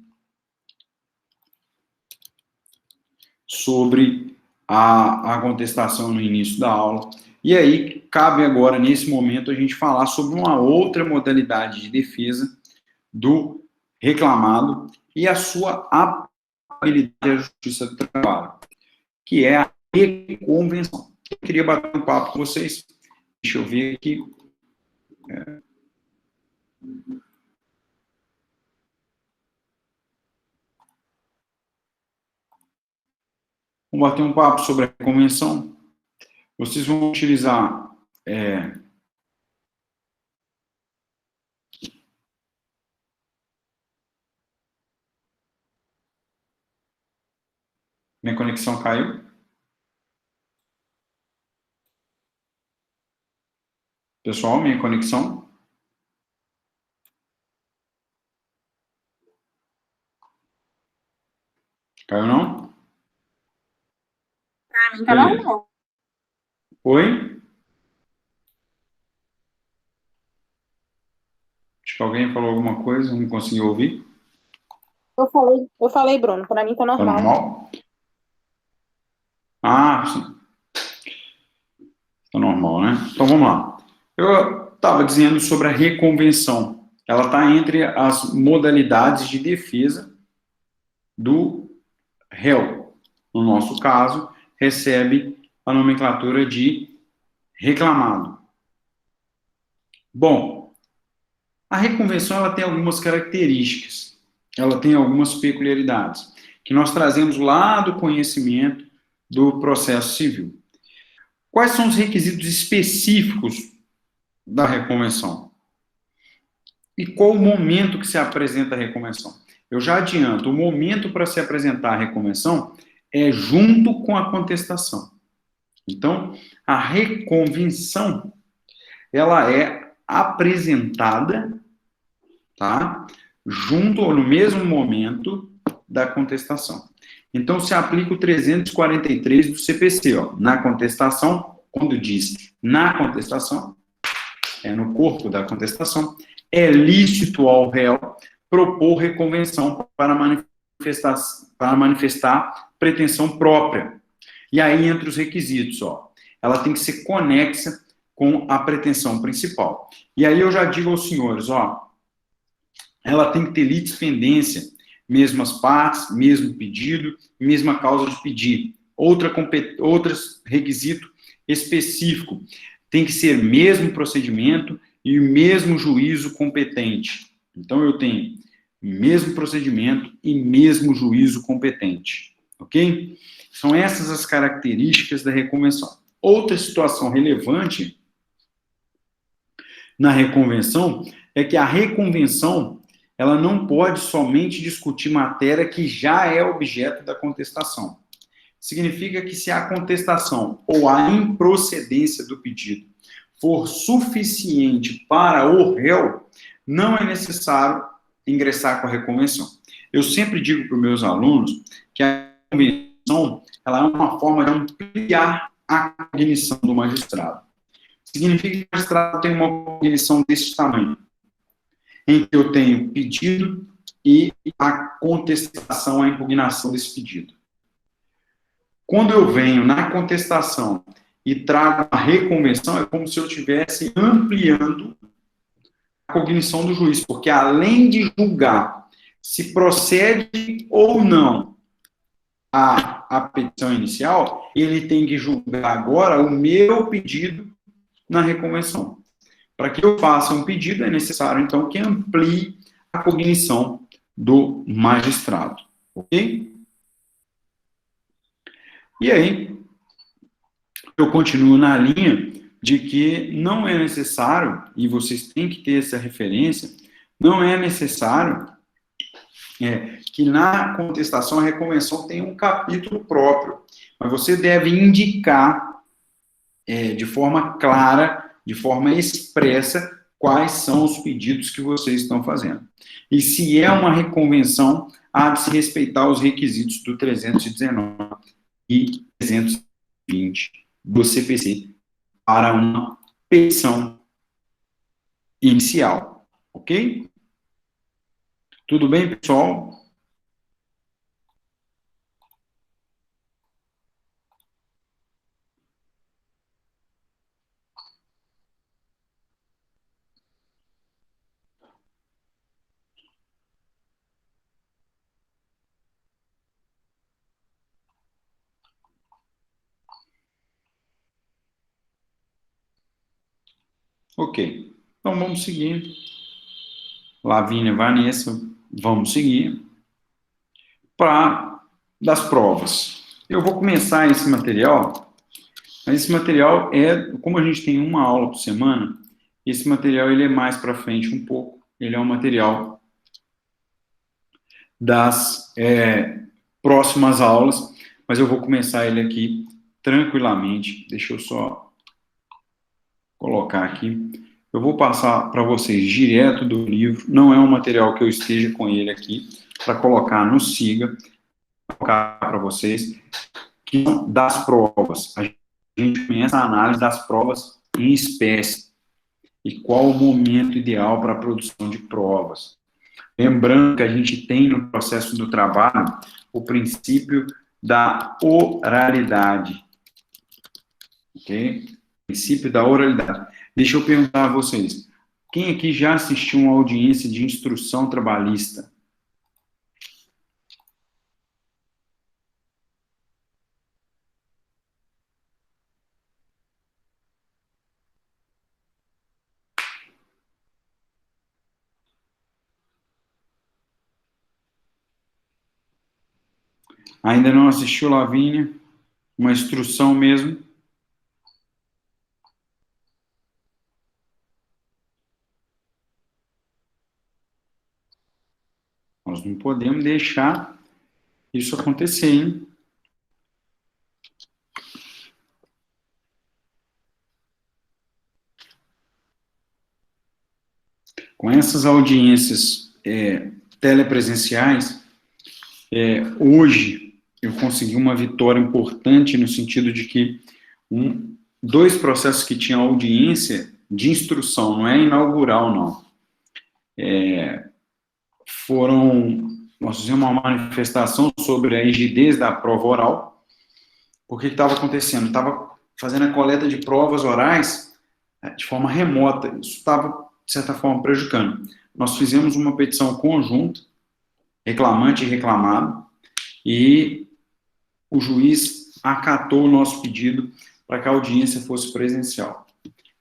sobre a contestação no início da aula. E aí, cabe agora, nesse momento, a gente falar sobre uma outra modalidade de defesa do reclamado e a sua aplicabilidade à justiça do trabalho, que é a reconvenção. Eu queria bater um papo com vocês. Deixa eu ver aqui. Vamos bater um papo sobre a convenção. Vocês vão utilizar minha conexão caiu. Pessoal, minha conexão. Caiu não? Pra mim tá normal. Oi? Acho que alguém falou alguma coisa, não consegui ouvir. Eu falei, Bruno, pra mim tá Tá normal. normal? Ah, sim. Tá normal, né? Então vamos lá. Eu estava dizendo sobre a reconvenção. Ela está entre as modalidades de defesa do réu. No nosso caso, recebe a nomenclatura de reclamado. Bom, a reconvenção ela tem algumas características, ela tem algumas peculiaridades, que nós trazemos lá do conhecimento do processo civil. Quais são os requisitos específicos da reconvenção? E qual o momento que se apresenta a reconvenção? Eu já adianto, o momento para se apresentar a reconvenção é junto com a contestação. Então, a reconvenção, ela é apresentada, tá? Junto ou no mesmo momento da contestação. Então, se aplica o 343 do CPC, ó, na contestação, quando diz na contestação, no corpo da contestação, é lícito ao réu propor reconvenção para manifestar pretensão própria. E aí entra os requisitos, ó. Ela tem que ser conexa com a pretensão principal. E aí eu já digo aos senhores, ó, ela tem que ter litispendência, mesmas partes, mesmo pedido, mesma causa de pedir. Outro requisito específico, tem que ser mesmo procedimento e o mesmo juízo competente. Então, eu tenho mesmo procedimento e mesmo juízo competente, ok? São essas as características da reconvenção. Outra situação relevante na reconvenção é que a reconvenção ela não pode somente discutir matéria que já é objeto da contestação. Significa que se a contestação ou a improcedência do pedido for suficiente para o réu, não é necessário ingressar com a reconvenção. Eu sempre digo para os meus alunos que a reconvenção ela é uma forma de ampliar a cognição do magistrado. Significa que o magistrado tem uma cognição desse tamanho, em que eu tenho pedido e a contestação, a impugnação desse pedido. Quando eu venho na contestação e trago a reconvenção, é como se eu estivesse ampliando a cognição do juiz, porque além de julgar se procede ou não a petição inicial, ele tem que julgar agora o meu pedido na reconvenção. Para que eu faça um pedido, é necessário, então, que amplie a cognição do magistrado. Ok? E aí, eu continuo na linha de que não é necessário, e vocês têm que ter essa referência, não é necessário que na contestação a reconvenção tenha um capítulo próprio, mas você deve indicar de forma clara, de forma expressa, quais são os pedidos que vocês estão fazendo. E se é uma reconvenção, há de se respeitar os requisitos do 319 e 320 do CPC para uma petição inicial. Ok? Tudo bem, pessoal? Ok. Então, vamos seguir. Lavínia, Vanessa, vamos seguir. Para das provas. Eu vou começar esse material, mas esse material como a gente tem uma aula por semana, esse material ele é mais para frente um pouco, ele é um material das próximas aulas, mas eu vou começar ele aqui tranquilamente. Deixa eu só colocar aqui. Eu vou passar para vocês direto do livro, não é um material que eu esteja com ele aqui, para colocar no SIGA, colocar para vocês, que são das provas. A gente começa a análise das provas em espécie e qual o momento ideal para a produção de provas. Lembrando que a gente tem no processo do trabalho o princípio da oralidade. Ok? Princípio da oralidade. Deixa eu perguntar a vocês. Quem aqui já assistiu uma audiência de instrução trabalhista? Ainda não assistiu, Lavínia? Uma instrução mesmo? Nós não podemos deixar isso acontecer, hein? Com essas audiências telepresenciais, hoje eu consegui uma vitória importante no sentido de que dois processos que tinham audiência de instrução, não é inaugural, não. Nós fizemos uma manifestação sobre a rigidez da prova oral. Por que estava acontecendo? Estava fazendo a coleta de provas orais de forma remota. Isso estava, de certa forma, prejudicando. Nós fizemos uma petição conjunta, reclamante e reclamado, e o juiz acatou o nosso pedido para que a audiência fosse presencial.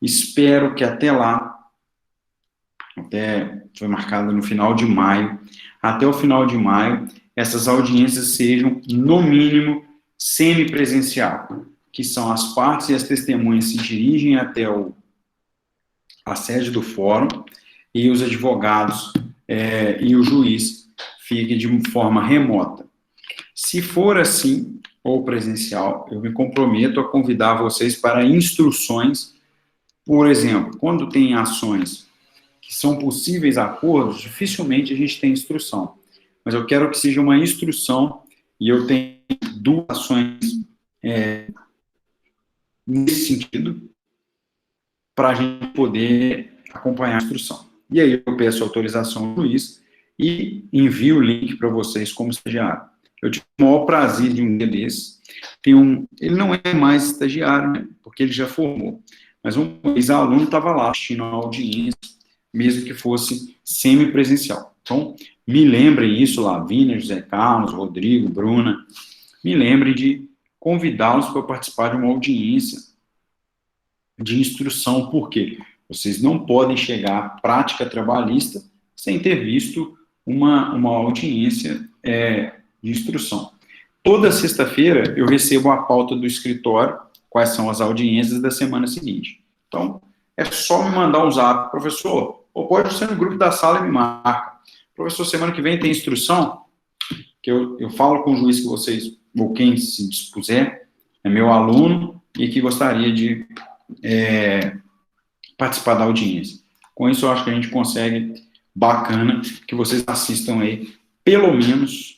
Espero que até lá, até foi marcado no final de maio, até o final de maio, essas audiências sejam, no mínimo, semipresencial, que são as partes e as testemunhas se dirigem até a sede do fórum e os advogados e o juiz fiquem de forma remota. Se for assim, ou presencial, eu me comprometo a convidar vocês para instruções. Por exemplo, quando tem ações que são possíveis acordos, dificilmente a gente tem instrução. Mas eu quero que seja uma instrução, e eu tenho 2 ações nesse sentido, para a gente poder acompanhar a instrução. E aí eu peço autorização ao juiz e envio o link para vocês como estagiário. Eu tive o maior prazer de um dia desses. Ele não é mais estagiário, né, porque ele já formou, mas um ex-aluno estava lá assistindo a audiência, mesmo que fosse semipresencial. Então, me lembrem isso, Lavínia, José Carlos, Rodrigo, Bruna, me lembrem de convidá-los para participar de uma audiência de instrução. Por quê? Vocês não podem chegar à prática trabalhista sem ter visto uma audiência de instrução. Toda sexta-feira eu recebo a pauta do escritório, quais são as audiências da semana seguinte. Então, é só me mandar um zap, professor, ou pode ser no grupo da sala e me marca. Professor, semana que vem tem instrução, que eu falo com o juiz que vocês, ou quem se dispuser, é meu aluno e que gostaria de participar da audiência. Com isso, eu acho que a gente consegue, bacana, que vocês assistam aí, pelo menos,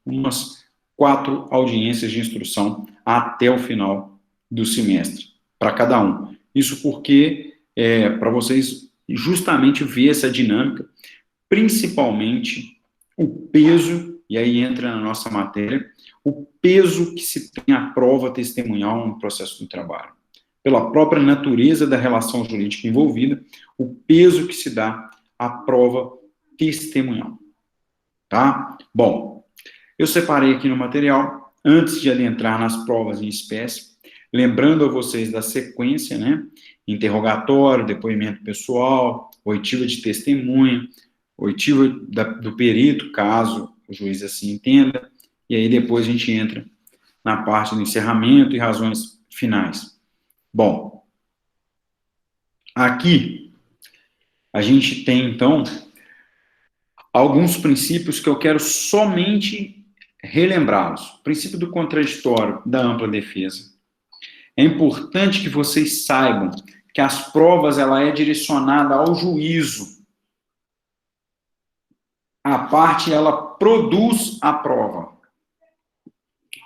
umas 4 audiências de instrução até o final do semestre, para cada um. Isso porque, para vocês justamente ver essa dinâmica, principalmente o peso, e aí entra na nossa matéria, o peso que se tem a prova testemunhal no processo do trabalho. Pela própria natureza da relação jurídica envolvida, o peso que se dá à prova testemunhal. Tá? Bom, eu separei aqui no material, antes de adentrar nas provas em espécie, lembrando a vocês da sequência, né? Interrogatório, depoimento pessoal, oitiva de testemunha, oitiva do perito, caso o juiz assim entenda, e aí depois a gente entra na parte do encerramento e razões finais. Bom, aqui a gente tem, então, alguns princípios que eu quero somente relembrá-los. Princípio do contraditório, da ampla defesa. É importante que vocês saibam que as provas, ela é direcionada ao juízo. A parte, ela produz a prova.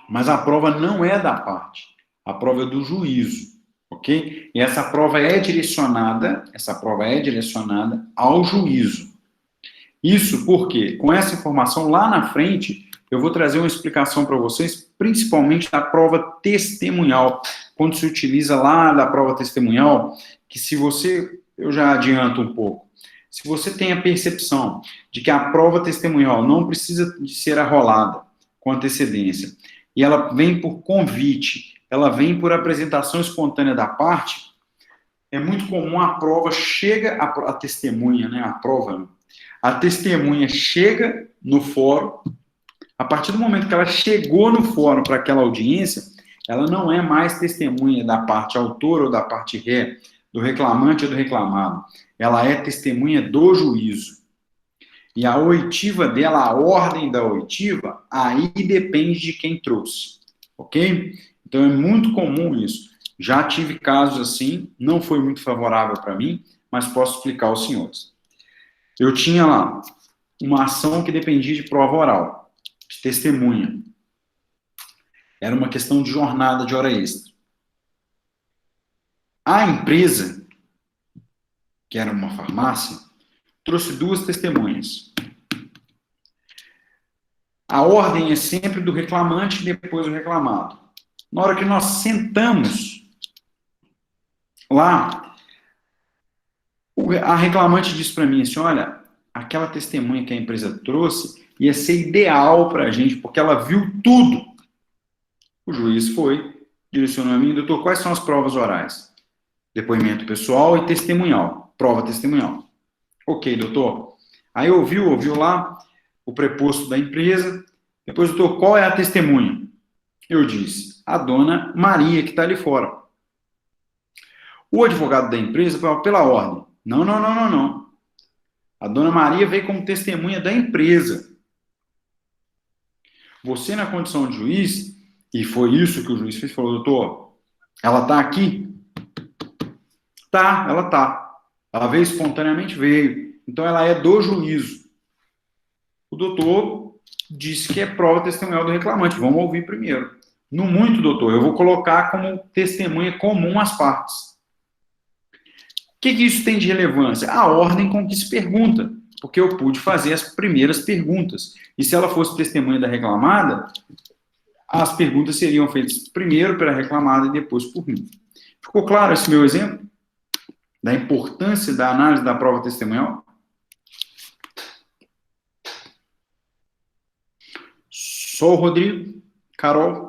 Mas a prova não é da parte. A prova é do juízo. Ok? E essa prova é direcionada ao juízo. Isso porque, com essa informação lá na frente, eu vou trazer uma explicação para vocês, principalmente da prova testemunhal. Quando se utiliza lá da prova testemunhal, que se você, eu já adianto um pouco, se você tem a percepção de que a prova testemunhal não precisa de ser arrolada com antecedência, e ela vem por convite, ela vem por apresentação espontânea da parte, é muito comum a prova chega, a testemunha, né, a testemunha chega no fórum, a partir do momento que ela chegou no fórum para aquela audiência, ela não é mais testemunha da parte autora ou da parte ré, do reclamante ou do reclamado. Ela é testemunha do juízo. E a oitiva dela, a ordem da oitiva, aí depende de quem trouxe. Ok? Então é muito comum isso. Já tive casos assim, não foi muito favorável para mim, mas posso explicar aos senhores. Eu tinha lá uma ação que dependia de prova oral, de testemunha. Era uma questão de jornada de hora extra. A empresa, que era uma farmácia, trouxe 2 testemunhas. A ordem é sempre do reclamante e depois do reclamado. Na hora que nós sentamos lá, a reclamante disse para mim assim, olha, aquela testemunha que a empresa trouxe ia ser ideal para a gente, porque ela viu tudo. O juiz foi, direcionou a mim, doutor, quais são as provas orais? Depoimento pessoal e testemunhal. Prova testemunhal. Ok, doutor. Aí ouviu lá o preposto da empresa. Depois, doutor, qual é a testemunha? Eu disse, a dona Maria, que está ali fora. O advogado da empresa falou, pela ordem. Não, não, não, não, não. A dona Maria veio como testemunha da empresa. Você, na condição de juiz, e foi isso que o juiz fez, falou, doutor, ela está aqui? Tá, ela tá. Ela veio espontaneamente, veio. Então, ela é do juízo. O doutor disse que é prova testemunhal do reclamante. Vamos ouvir primeiro. No muito, doutor, eu vou colocar como testemunha comum as partes. O que isso tem de relevância? A ordem com que se pergunta, porque eu pude fazer as primeiras perguntas. E se ela fosse testemunha da reclamada, as perguntas seriam feitas primeiro pela reclamada e depois por mim. Ficou claro esse meu exemplo? Da importância da análise da prova testemunhal? Só o Rodrigo? Carol?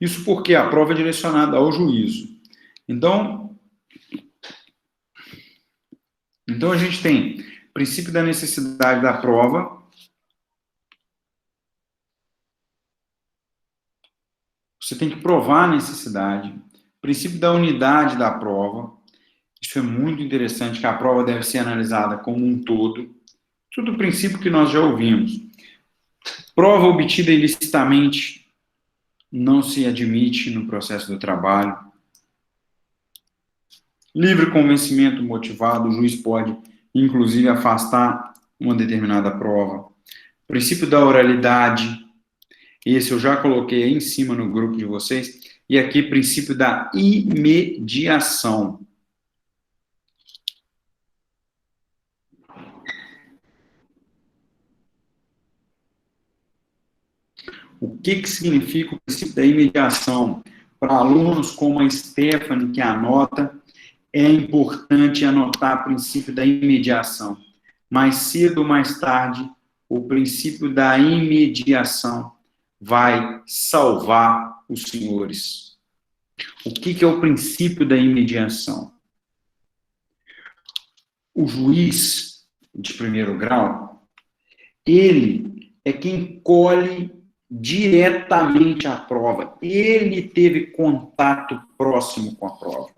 Isso porque a prova é direcionada ao juízo. Então a gente tem princípio da necessidade da prova. Você tem que provar a necessidade. Princípio da unidade da prova. Isso é muito interessante, que a prova deve ser analisada como um todo. Tudo princípio que nós já ouvimos. Prova obtida ilicitamente não se admite no processo do trabalho. Livre convencimento motivado, o juiz pode, inclusive, afastar uma determinada prova. Princípio da oralidade, esse eu já coloquei aí em cima no grupo de vocês. E aqui, princípio da imediação. O que significa o princípio da imediação? Para alunos como a Stephanie, que anota, é importante anotar o princípio da imediação. Mais cedo ou mais tarde, o princípio da imediação vai salvar os senhores. O que é o princípio da imediação? O juiz de primeiro grau, ele é quem colhe diretamente a prova. Ele teve contato próximo com a prova.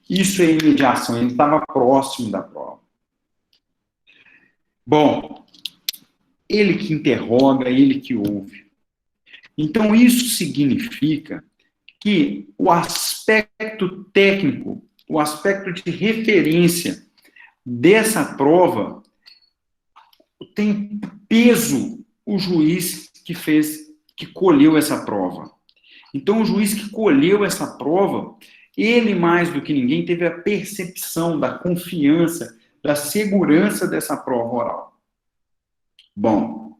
Isso é imediação, ele estava próximo da prova. Bom, ele que interroga, ele que ouve. Então, isso significa que o aspecto técnico, o aspecto de referência dessa prova tem peso o juiz que colheu essa prova. Então, o juiz que colheu essa prova, ele, mais do que ninguém, teve a percepção da confiança, da segurança dessa prova oral. Bom,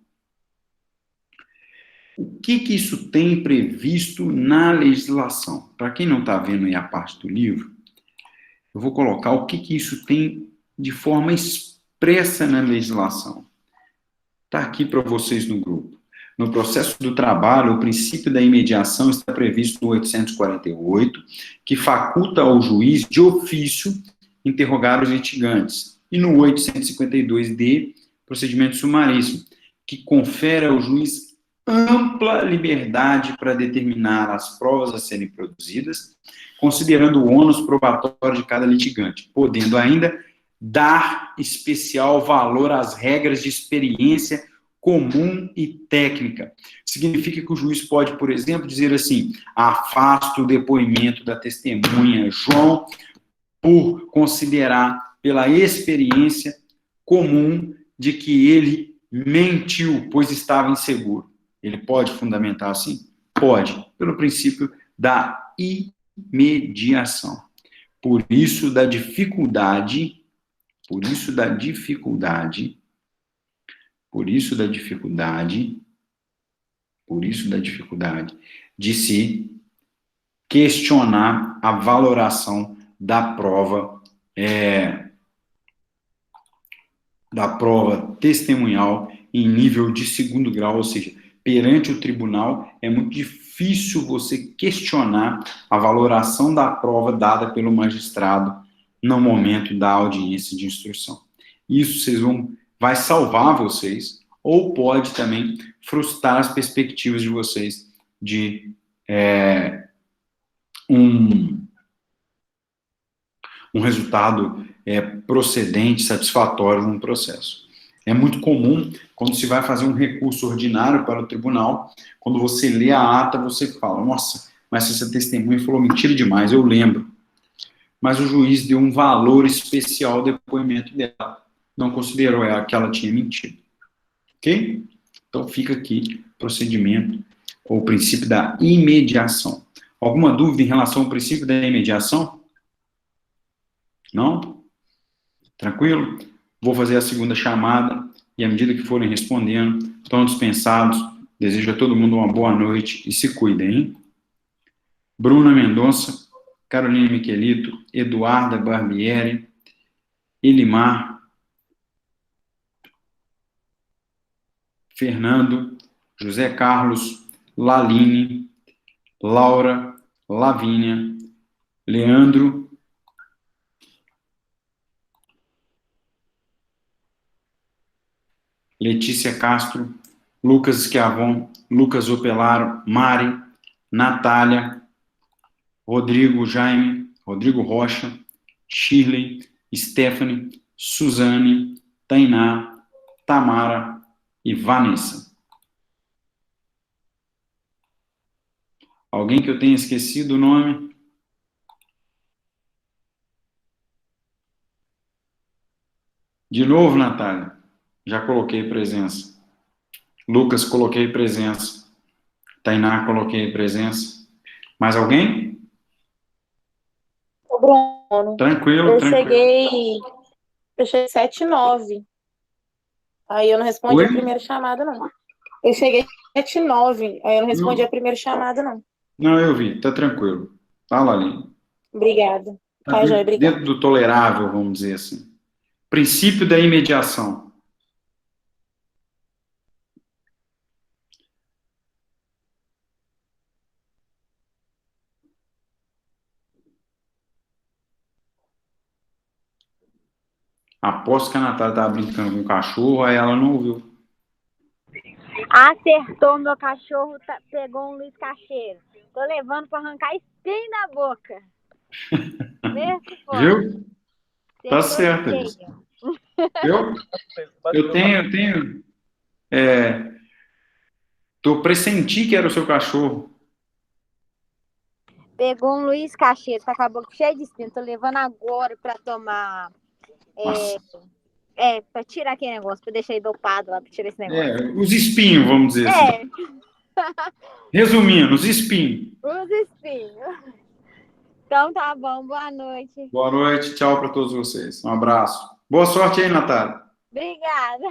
o que isso tem previsto na legislação? Para quem não está vendo aí a parte do livro, eu vou colocar o que isso tem de forma expressa na legislação. Está aqui para vocês no grupo. No processo do trabalho, o princípio da imediação está previsto no 848, que faculta ao juiz, de ofício, interrogar os litigantes. E no 852D, procedimento sumaríssimo, que confere ao juiz ampla liberdade para determinar as provas a serem produzidas, considerando o ônus probatório de cada litigante, podendo ainda dar especial valor às regras de experiência comum e técnica. Significa que o juiz pode, por exemplo, dizer assim, afasta o depoimento da testemunha João por considerar pela experiência comum de que ele mentiu, pois estava inseguro. Ele pode fundamentar assim? Pode, pelo princípio da imediação. Por isso da dificuldade de se questionar a valoração da prova testemunhal em nível de segundo grau, ou seja, perante o tribunal, é muito difícil você questionar a valoração da prova dada pelo magistrado no momento da audiência de instrução. Isso vai salvar vocês, ou pode também frustrar as perspectivas de vocês de um resultado procedente, satisfatório no processo. É muito comum, quando se vai fazer um recurso ordinário para o tribunal, quando você lê a ata, você fala, nossa, mas essa testemunha falou mentira demais, eu lembro. Mas o juiz deu um valor especial ao depoimento dela, não considerou que ela tinha mentido. Ok? Então fica aqui o procedimento, ou o princípio da imediação. Alguma dúvida em relação ao princípio da imediação? Não? Tranquilo? Vou fazer a segunda chamada, e à medida que forem respondendo, estão dispensados. Desejo a todo mundo uma boa noite, e se cuidem, hein? Bruna Mendonça, Carolina Michelito, Eduarda Barbieri, Elimar, Fernando, José Carlos, Laline, Laura, Lavínia, Leandro, Letícia Castro, Lucas Schiavon, Lucas Opelaro, Mari, Natália, Rodrigo Jaime, Rodrigo Rocha, Shirley, Stephanie, Suzane, Tainá, Tamara e Vanessa. Alguém que eu tenha esquecido o nome? De novo, Natália. Já coloquei presença. Lucas, coloquei presença. Tainá, coloquei presença. Mais alguém? Ô, Bruno, Tranquilo, eu tranquilo. cheguei 7h09. Aí eu não respondi Oi? a primeira chamada, não. Eu cheguei 7h09, aí eu não respondi a primeira chamada, não. Não, eu vi. Tá tranquilo. Fala ali. Obrigada. Tá Tá, joia, obrigada. dentro do tolerável, vamos dizer assim. Princípio da imediação. Aposto que a Natália estava brincando com o cachorro, aí ela não ouviu. Acertou, meu cachorro pegou um Luiz Cacheiro. Tô levando pra arrancar espinho da boca. Vê se pode. Viu? Tá certo isso. Eu tenho. Tô pressenti que era o seu cachorro. Pegou um Luiz Cacheiro, tá com a boca cheia de espinho. Tô levando agora pra tomar. Pra tirar aquele negócio, pra deixar ele dopado lá, pra tirar esse negócio. Os espinhos, vamos dizer assim. Resumindo, os espinhos. Os espinhos. Então tá bom, boa noite. Boa noite, tchau para todos vocês. Um abraço. Boa sorte aí, Natália. Obrigada.